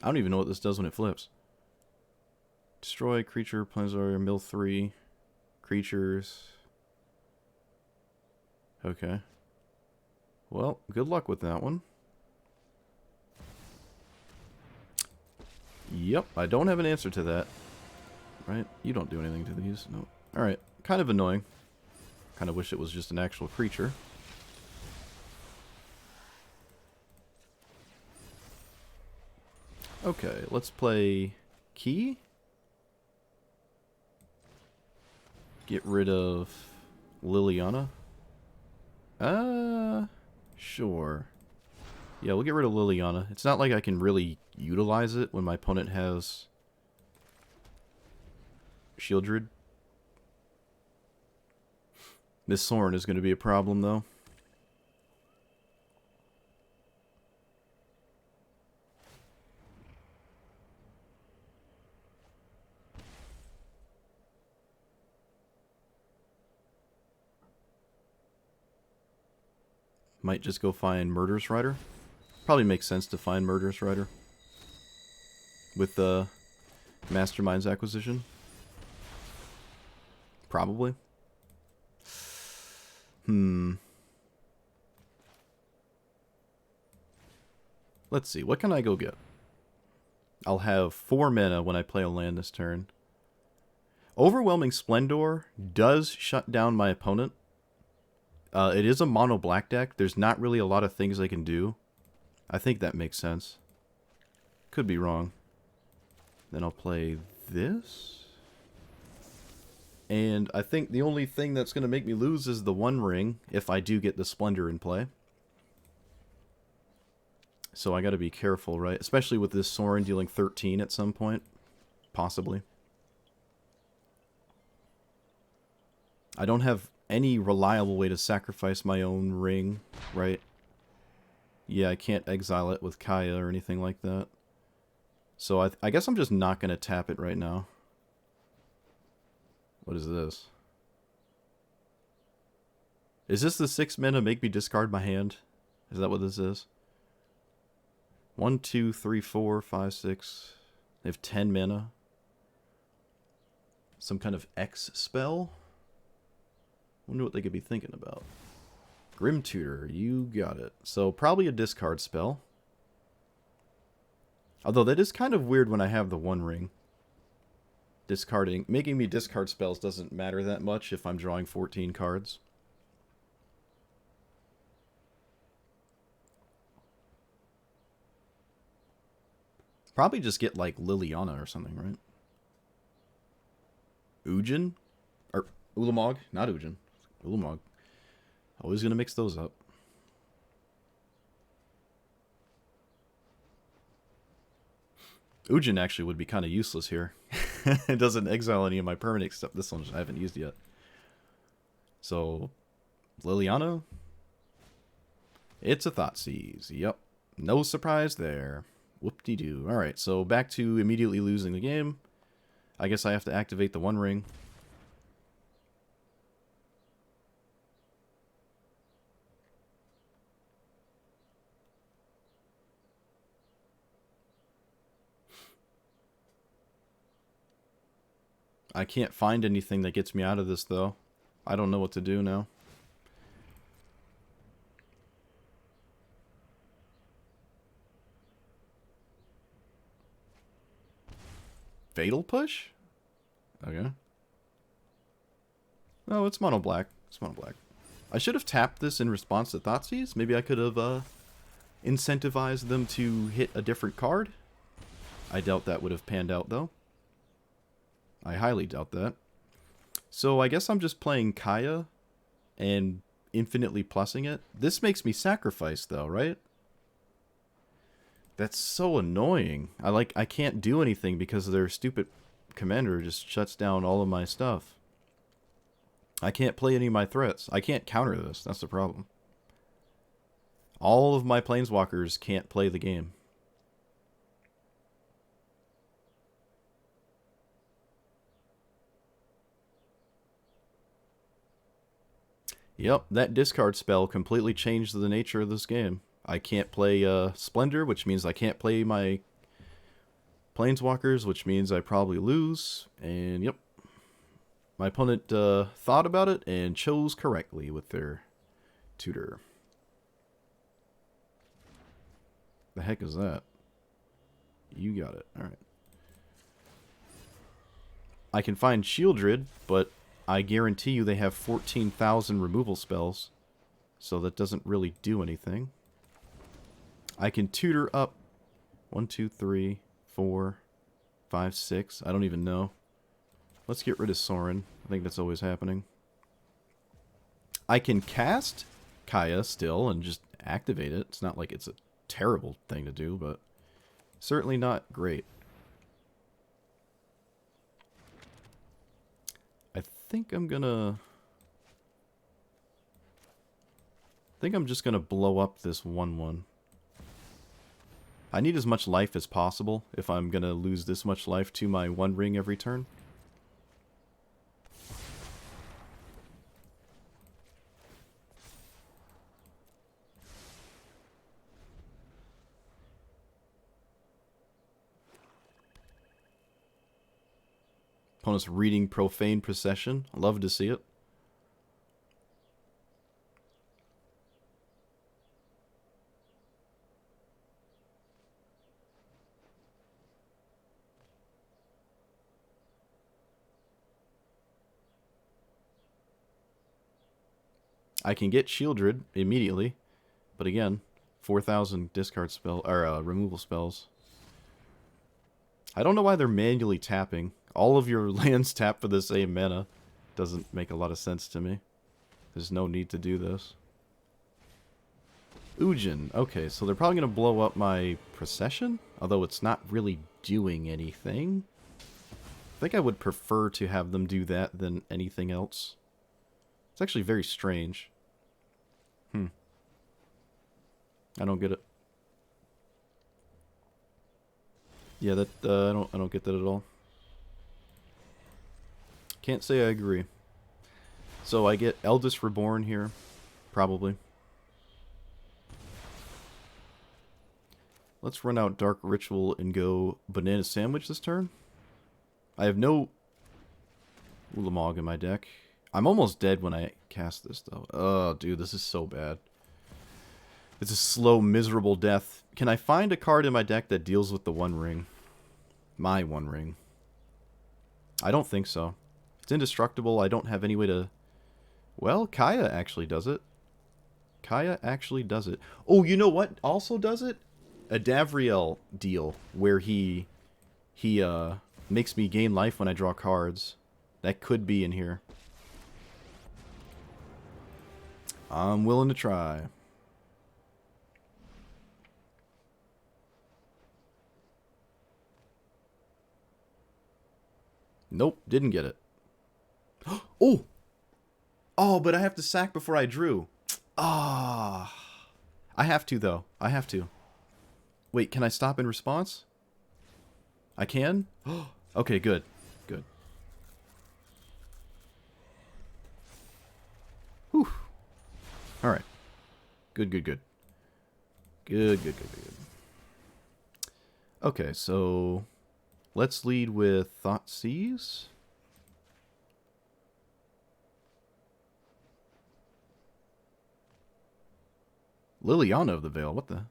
S1: I don't even know what this does when it flips. Destroy creature, Planeswalker, mill 3 creatures. Okay. Well, good luck with that one. Yep, I don't have an answer to that. Right? You don't do anything to these. No. Alright, kind of annoying. Kind of wish it was just an actual creature. Okay, let's play Key. Get rid of Liliana. Sure. Yeah, we'll get rid of Liliana. It's not like I can really utilize it when my opponent has Shieldred. This Sorin is going to be a problem, though. Might just go find Murderous Rider. Probably makes sense to find Murderous Rider with the Mastermind's acquisition. Probably. Let's see. What can I go get? I'll have 4 mana when I play a land this turn. Overwhelming Splendor does shut down my opponent. It is a mono black deck. There's not really a lot of things they can do. I think that makes sense. Could be wrong. Then I'll play this. And I think the only thing that's going to make me lose is the One Ring, if I do get the Splendor in play. So I got to be careful, right? Especially with this Sorin dealing 13 at some point. Possibly. I don't have any reliable way to sacrifice my own ring, right? Yeah, I can't exile it with Kaya or anything like that. So I guess I'm just not going to tap it right now. What is this? Is this the 6 mana make me discard my hand? Is that what this is? 1, 2, 3, 4, 5, 6. They have 10 mana. Some kind of X spell? Wonder what they could be thinking about. Grim Tutor, you got it. So probably a discard spell. Although that is kind of weird when I have the One Ring. Making me discard spells doesn't matter that much if I'm drawing 14 cards. Probably just get like Liliana or something, right? Ujin? Or Ulamog? Not Ujin. Ulamog. Always gonna mix those up. Ujin actually would be kind of useless here. It doesn't exile any of my permanents except this one I haven't used yet. So, Liliana? It's a Thoughtseize. Yep. No surprise there. Whoop-de-doo. Alright, so back to immediately losing the game. I guess I have to activate the One Ring. I can't find anything that gets me out of this, though. I don't know what to do now. Fatal Push? Okay. Oh, it's mono black. It's mono black. I should have tapped this in response to Thoughtseize. Maybe I could have incentivized them to hit a different card. I doubt that would have panned out, though. I highly doubt that. So I guess I'm just playing Kaya and infinitely plussing it. This makes me sacrifice, though, right? That's so annoying. I can't do anything because their stupid commander just shuts down all of my stuff. I can't play any of my threats. I can't counter this. That's the problem. All of my planeswalkers can't play the game. Yep, that discard spell completely changed the nature of this game. I can't play Splendor, which means I can't play my Planeswalkers, which means I probably lose. And yep, my opponent thought about it and chose correctly with their tutor. The heck is that? You got it. Alright. I can find Shieldred, but I guarantee you they have 14,000 removal spells. So that doesn't really do anything. I can tutor up 1, 2, 3, 4, 5, 6. I don't even know. Let's get rid of Sorin. I think that's always happening. I can cast Kaya still and just activate it. It's not like it's a terrible thing to do, but certainly not great. think I'm gonna... I think I'm just gonna blow up this 1/1. I need as much life as possible if I'm gonna lose this much life to my 1 ring every turn. Opponent's reading Profane Procession. Love to see it. I can get Shieldred immediately, but again, 4,000 discard spell or removal spells. I don't know why they're manually tapping. All of your lands tap for the same mana. Doesn't make a lot of sense to me. There's no need to do this. Ujin. Okay, so they're probably going to blow up my Procession, although it's not really doing anything. I think I would prefer to have them do that than anything else. It's actually very strange. I don't get it. Yeah, that I don't get that at all. Can't say I agree. So I get Eldest Reborn here, probably. Let's run out Dark Ritual and go Banana Sandwich this turn. I have no Ulamog in my deck. I'm almost dead when I cast this, though. Oh, dude, this is so bad. It's a slow, miserable death. Can I find a card in my deck that deals with the 1 ring? My 1 ring. I don't think so. It's indestructible. I don't have any way to... Well, Kaya actually does it. Kaya actually does it. Oh, you know what also does it? A Davriel deal where he makes me gain life when I draw cards. That could be in here. I'm willing to try. Nope, didn't get it. Oh! Oh, but I have to sack before I drew. Ah. I have to, though. I have to. Wait, can I stop in response? I can? Okay, good. Good. Whew. Alright. Good, good, good. Good, good, good, good. Okay, so... Let's lead with Thoughtseize. Liliana of the Veil, what the...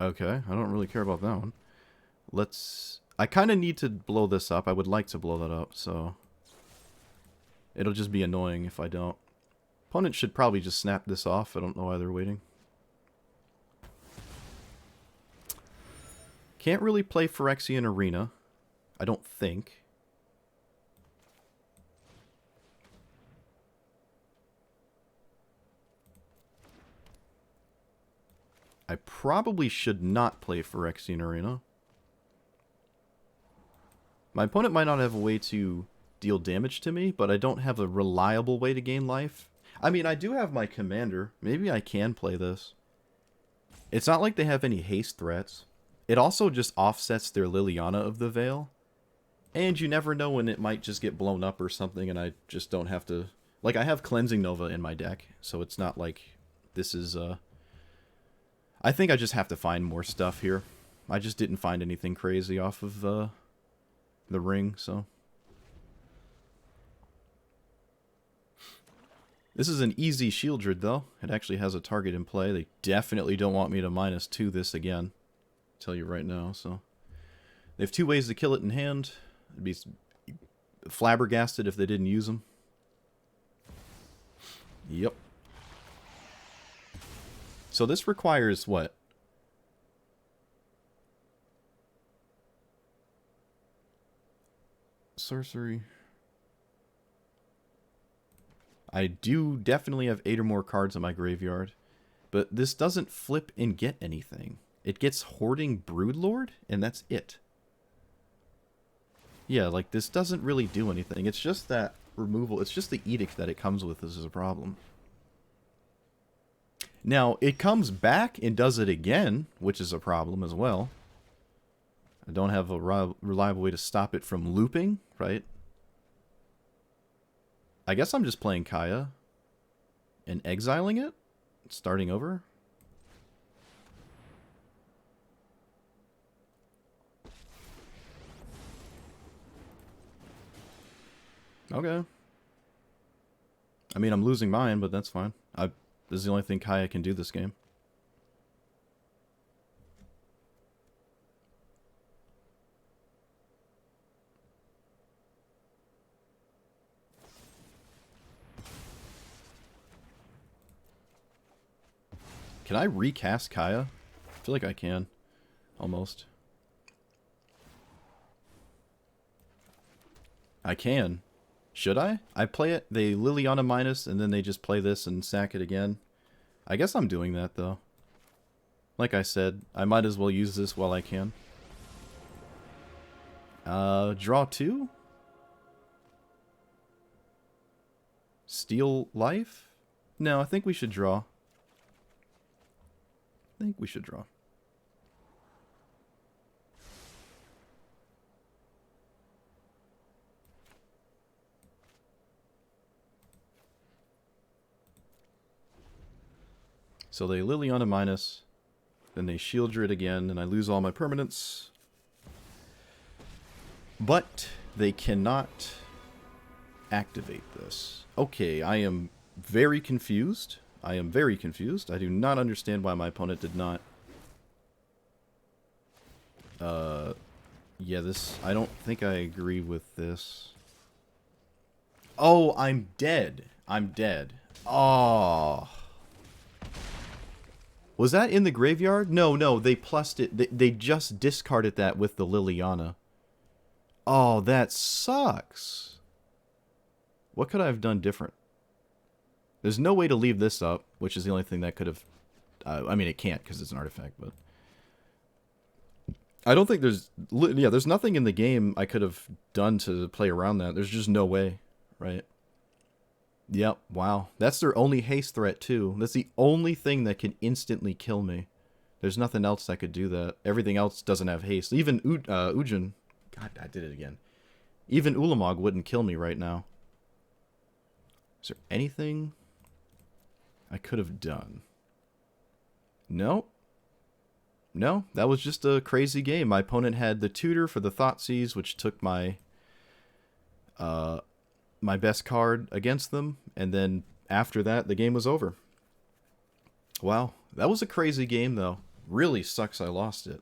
S1: Okay, I don't really care about that one. Let's... I kind of need to blow this up. I would like to blow that up, so... It'll just be annoying if I don't. Opponent should probably just snap this off. I don't know why they're waiting. Can't really play Phyrexian Arena. I don't think. I probably should not play Phyrexian Arena. My opponent might not have a way to deal damage to me, but I don't have a reliable way to gain life. I mean, I do have my commander. Maybe I can play this. It's not like they have any haste threats. It also just offsets their Liliana of the Veil. And you never know when it might just get blown up or something, and I just don't have to... Like, I have Cleansing Nova in my deck, so it's not like this is... I think I just have to find more stuff here. I just didn't find anything crazy off of the ring, so... This is an easy Shieldred, though. It actually has a target in play. They definitely don't want me to -2 this again. I'll tell you right now, so... They have 2 ways to kill it in hand. It'd be flabbergasted if they didn't use them. Yep. So this requires what? Sorcery. I do definitely have 8 or more cards in my graveyard, but this doesn't flip and get anything. It gets Hoarding Broodlord, and that's it. Yeah, like, this doesn't really do anything. It's just that removal. It's just the edict that it comes with is a problem. Now, it comes back and does it again, which is a problem as well. I don't have a reliable way to stop it from looping, right? I guess I'm just playing Kaya and exiling it, starting over. Okay. I mean, I'm losing mine, but that's fine. This is the only thing Kaya can do this game. Can I recast Kaya? I feel like I can. Almost. I can. Should I? I play it, they Liliana minus, and then they just play this and sack it again. I guess I'm doing that, though. Like I said, I might as well use this while I can. Draw 2? Steal life? No, I think we should draw. I think we should draw. So they Liliana minus, then they Shield Druid again, and I lose all my permanents. But they cannot activate this. Okay, I am very confused. I am very confused. I do not understand why my opponent did not. Yeah, this... I don't think I agree with this. Oh, I'm dead. I'm dead. Oh... Was that in the graveyard? No, no, they plussed it. They just discarded that with the Liliana. Oh, that sucks. What could I have done different? There's no way to leave this up, which is the only thing that could have... I mean, it can't because it's an artifact, but... I don't think there's... Yeah, there's nothing in the game I could have done to play around that. There's just no way, right? Yep, wow. That's their only haste threat, too. That's the only thing that can instantly kill me. There's nothing else that could do that. Everything else doesn't have haste. Even Ujin... God, I did it again. Even Ulamog wouldn't kill me right now. Is there anything I could have done? No. No, that was just a crazy game. My opponent had the tutor for the Thoughtseize, which took my... my best card against them, and then after that, the game was over. Wow, that was a crazy game, though. Really sucks I lost it.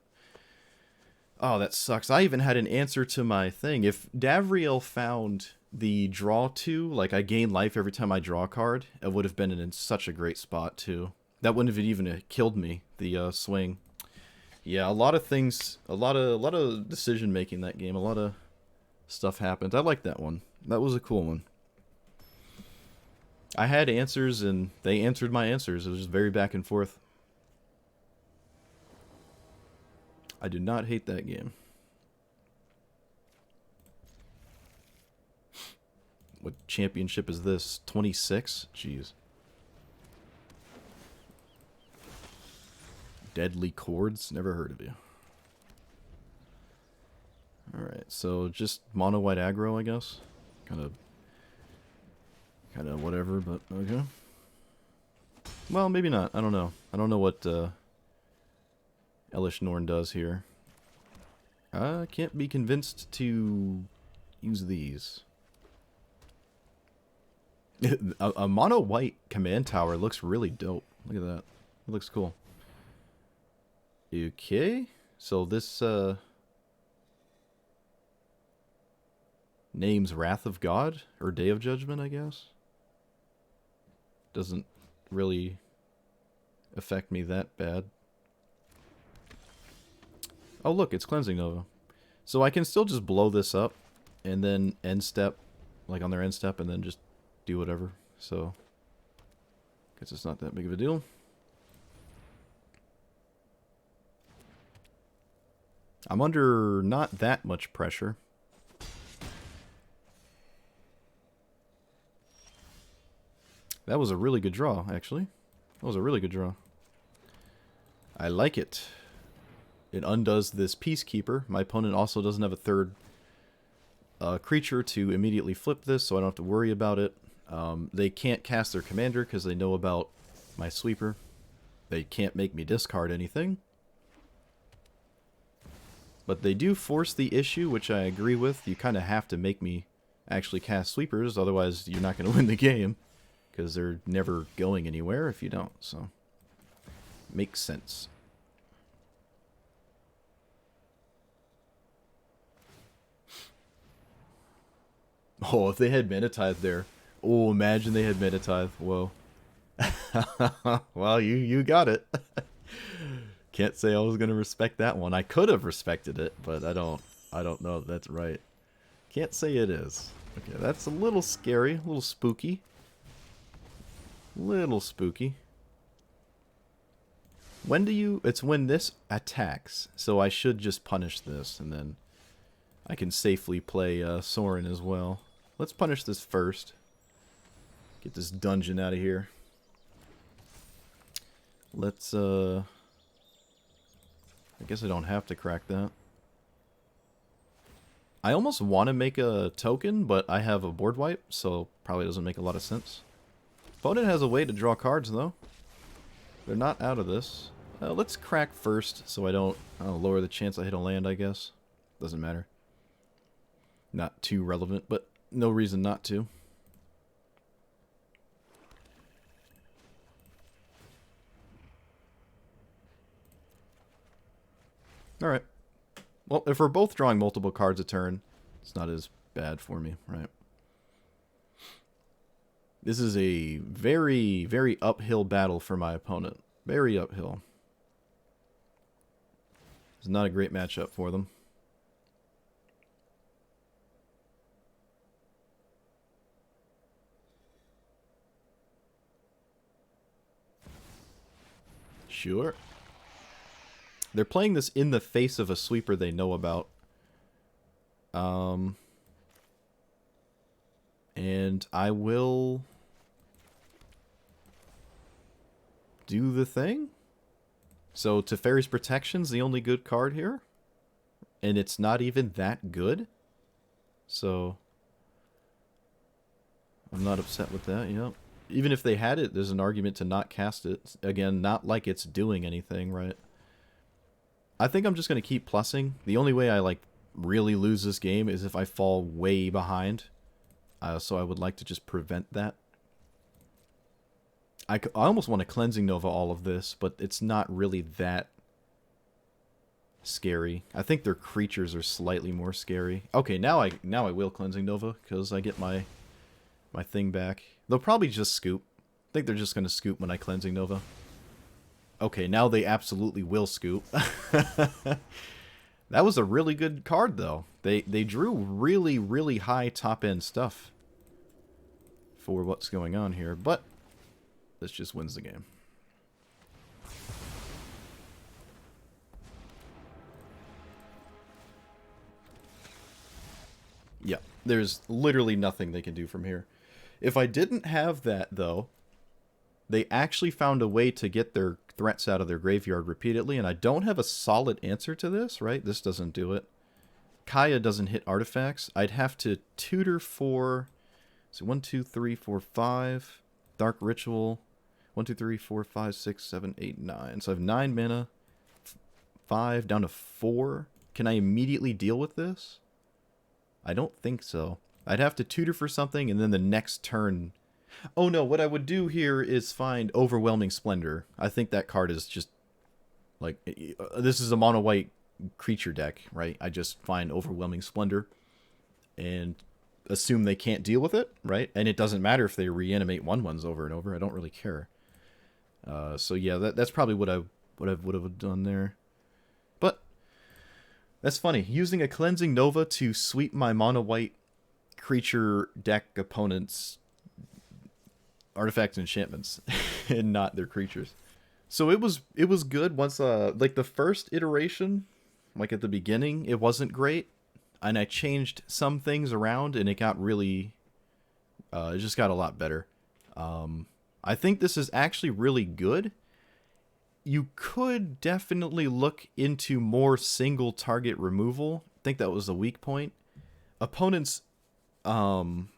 S1: Oh, that sucks. I even had an answer to my thing. If Davriel found the draw 2, like I gain life every time I draw a card, it would have been in such a great spot, too. That wouldn't have even killed me, the swing. Yeah, a lot of things, a lot of decision-making that game, a lot of stuff happened. I like that one. That was a cool one. I had answers, and they answered my answers. It was just very back and forth. I do not hate that game. What championship is this? 26? Jeez. Deadly Chords? Never heard of you. Alright, so just mono white aggro, I guess. Kind of whatever, but okay. Well, maybe not. I don't know. I don't know what Elish Norn does here. I can't be convinced to use these. a mono white command tower looks really dope. Look at that. It looks cool. Okay. So this name's Wrath of God, or Day of Judgment, I guess. Doesn't really affect me that bad. Oh look, it's Cleansing Nova. So I can still just blow this up, and then end step, like on their end step, and then just do whatever. So, guess it's not that big of a deal. I'm under not that much pressure. That was a really good draw, actually. That was a really good draw. I like it. It undoes this Peacekeeper. My opponent also doesn't have a third creature to immediately flip this, so I don't have to worry about it. They can't cast their commander because they know about my sweeper. They can't make me discard anything. But they do force the issue, which I agree with. You kind of have to make me actually cast sweepers, otherwise you're not going to win the game. Because they're never going anywhere if you don't, so... Makes sense. Oh, if they had Mana Tithe there. Oh, imagine they had Mana Tithe. Whoa. Well, you got it. Can't say I was gonna respect that one. I could have respected it, but I don't know if that's right. Can't say it is. Okay, that's a little scary, a little spooky. Little spooky. When do you... It's when this attacks, so I should just punish this, and then I can safely play Sorin as well. Let's punish this first. Get this dungeon out of here. Let's, I guess I don't have to crack that. I almost want to make a token, but I have a board wipe, so probably doesn't make a lot of sense. Opponent has a way to draw cards, though. They're not out of this. Let's crack first, so I don't lower the chance I hit a land, I guess. Doesn't matter. Not too relevant, but no reason not to. Alright. Well, if we're both drawing multiple cards a turn, it's not as bad for me, right? This is a very, very uphill battle for my opponent. Very uphill. It's not a great matchup for them. Sure. They're playing this in the face of a sweeper they know about. And I will do the thing. So Teferi's Protection's the only good card here. And it's not even that good. So I'm not upset with that, yep. Even if they had it, there's an argument to not cast it. Again, not like it's doing anything, right? I think I'm just going to keep plussing. The only way I, like, really lose this game is if I fall way behind. So I would like to just prevent that. I almost want to Cleansing Nova all of this, but it's not really that scary. I think their creatures are slightly more scary. Okay, now I will Cleansing Nova, because I get my thing back. They'll probably just scoop. I think they're just going to scoop when I Cleansing Nova. Okay, now they absolutely will scoop. That was a really good card, though. They drew really, really high top-end stuff for what's going on here, but this just wins the game. Yeah, there's literally nothing they can do from here. If I didn't have that, though, they actually found a way to get their threats out of their graveyard repeatedly, and I don't have a solid answer to this, right? This doesn't do it. Kaya doesn't hit artifacts. I'd have to tutor for... So 1, 2, 3, 4, 5. Dark Ritual. 1, 2, 3, 4, 5, 6, 7, 8, 9. So I have 9 mana. 5 down to 4. Can I immediately deal with this? I don't think so. I'd have to tutor for something, and then the next turn... Oh no, what I would do here is find Overwhelming Splendor. I think that card is just... Like, this is a mono-white creature deck, right? I just find Overwhelming Splendor and assume they can't deal with it, right? And it doesn't matter if they reanimate 1/1s over and over. I don't really care. So yeah, that's probably what I would have done there. But that's funny. Using a Cleansing Nova to sweep my mono-white creature deck opponents' artifacts and enchantments and not their creatures. So it was good once like the first iteration, like at the beginning, it wasn't great, and I changed some things around and it got really it just got a lot better. I think this is actually really good. You could definitely look into more single target removal. I think that was a weak point. Opponents' um,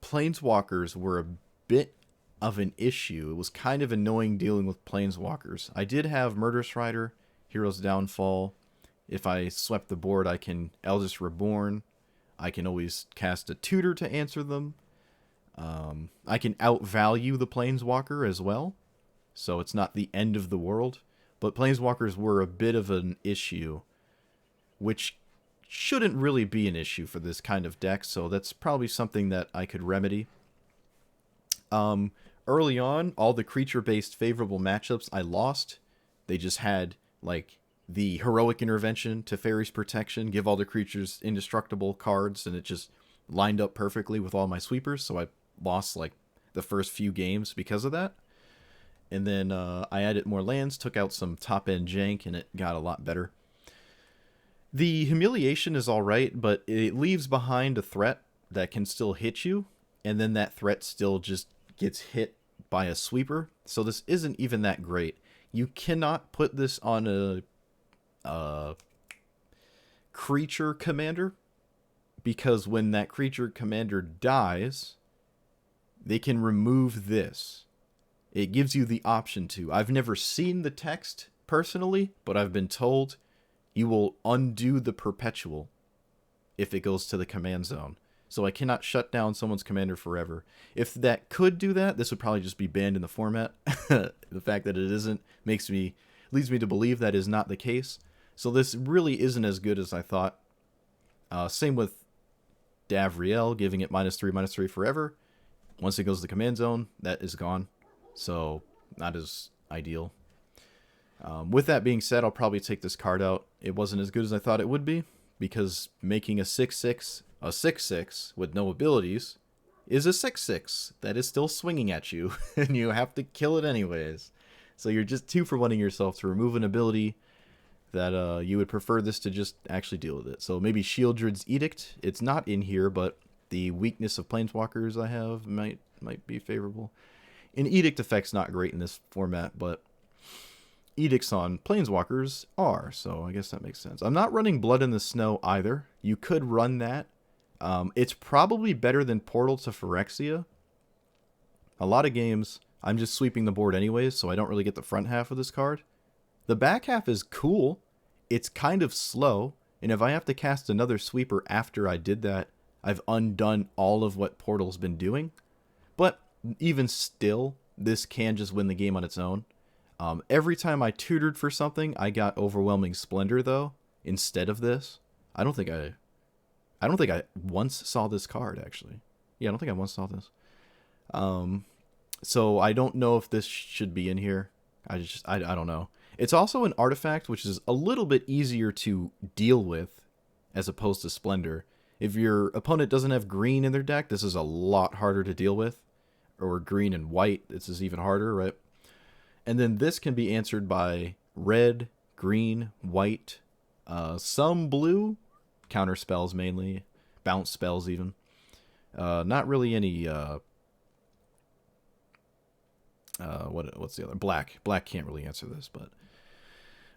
S1: planeswalkers were a bit of an issue. It was kind of annoying dealing with planeswalkers. I did have Murderous Rider, Hero's Downfall. If I swept the board, I can Eldest Reborn. I can always cast a tutor to answer them. I can outvalue the planeswalker as well, so it's not the end of the world. But planeswalkers were a bit of an issue, which shouldn't really be an issue for this kind of deck, so that's probably something that I could remedy. Early on, all the creature-based favorable matchups I lost. They just had, like, the Heroic Intervention to Fairy's Protection, give all the creatures indestructible cards, and it just lined up perfectly with all my sweepers, so I lost, like, the first few games because of that. And then I added more lands, took out some top-end jank, and it got a lot better. The Humiliation is alright, but it leaves behind a threat that can still hit you, and then that threat still just gets hit by a sweeper, so this isn't even that great. You cannot put this on a creature commander, because when that creature commander dies, they can remove this. It gives you the option to. I've never seen the text personally, but I've been told you will undo the perpetual if it goes to the command zone. So I cannot shut down someone's commander forever. If that could do that, this would probably just be banned in the format. The fact that it isn't leads me to believe that is not the case. So this really isn't as good as I thought. Same with Davriel, giving it -3/-3 forever. Once it goes to the command zone, that is gone. So not as ideal. With that being said, I'll probably take this card out. It wasn't as good as I thought it would be, because making a 6/6 a 6/6 with no abilities is a 6/6 that is still swinging at you, and you have to kill it anyways. So you're just 2-for-1ing yourself to remove an ability that you would prefer this to just actually deal with it. So maybe Shieldred's Edict. It's not in here, but the weakness of planeswalkers I have might be favorable. An Edict effect's not great in this format, but edicts on planeswalkers are, so I guess that makes sense. I'm not running Blood in the Snow either. You could run that. It's probably better than Portal to Phyrexia. A lot of games, I'm just sweeping the board anyways, so I don't really get the front half of this card. The back half is cool. It's kind of slow, and if I have to cast another sweeper after I did that, I've undone all of what Portal's been doing. But even still, this can just win the game on its own. Every time I tutored for something, I got Overwhelming Splendor, though, instead of this. I don't think I once saw this card, actually. Yeah, I don't think I once saw this. So I don't know if this should be in here. I don't know. It's also an artifact, which is a little bit easier to deal with as opposed to Splendor. If your opponent doesn't have green in their deck, this is a lot harder to deal with. Or green and white, this is even harder, right? And then this can be answered by red, green, white, some blue, counter spells mainly, bounce spells even. Not really any, what's the other? Black. Black can't really answer this,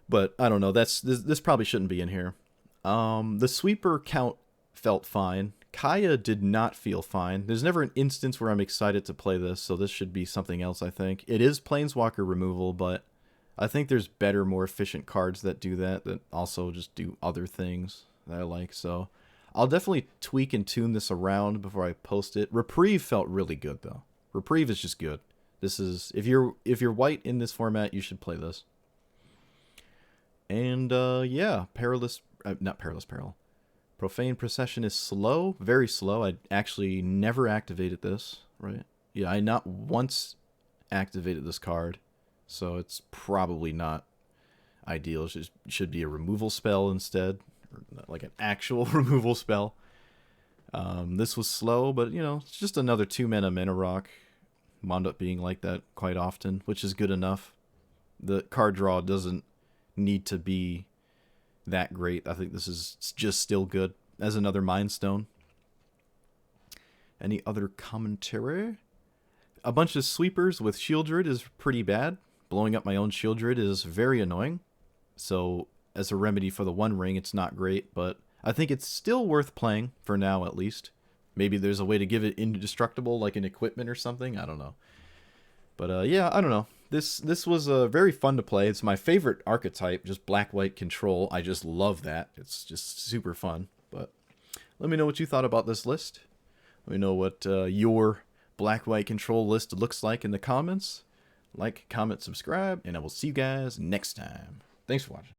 S1: but I don't know. This probably shouldn't be in here. The sweeper count felt fine. Kaya did not feel fine. There's never an instance where I'm excited to play this, so this should be something else, I think. It is Planeswalker removal, but I think there's better, more efficient cards that do that also just do other things that I like. So I'll definitely tweak and tune this around before I post it. Reprieve felt really good, though. Reprieve is just good. This is if you're white in this format, you should play this. And yeah, not Perilous Peril. Profane Procession is slow, very slow. I actually never activated this, right? Yeah, I not once activated this card, so it's probably not ideal. It should be a removal spell instead, or like an actual removal spell. This was slow, but you know, it's just another 2-mana rock. Wound up being like that quite often, which is good enough. The card draw doesn't need to be that great. I think this is just still good as another Mind Stone. Any other commentary? a bunch of sweepers with Shieldred is pretty bad. Blowing up my own Shieldred is very annoying. So as a remedy for the One Ring, it's not great, but I think it's still worth playing, for now at least. Maybe there's a way to give it indestructible, like an equipment or something, I don't know. But yeah, I don't know. This was very fun to play. It's my favorite archetype, just black-white control. I just love that. It's just super fun. But let me know what you thought about this list. Let me know what your black-white control list looks like in the comments. Like, comment, subscribe, and I will see you guys next time. Thanks for watching.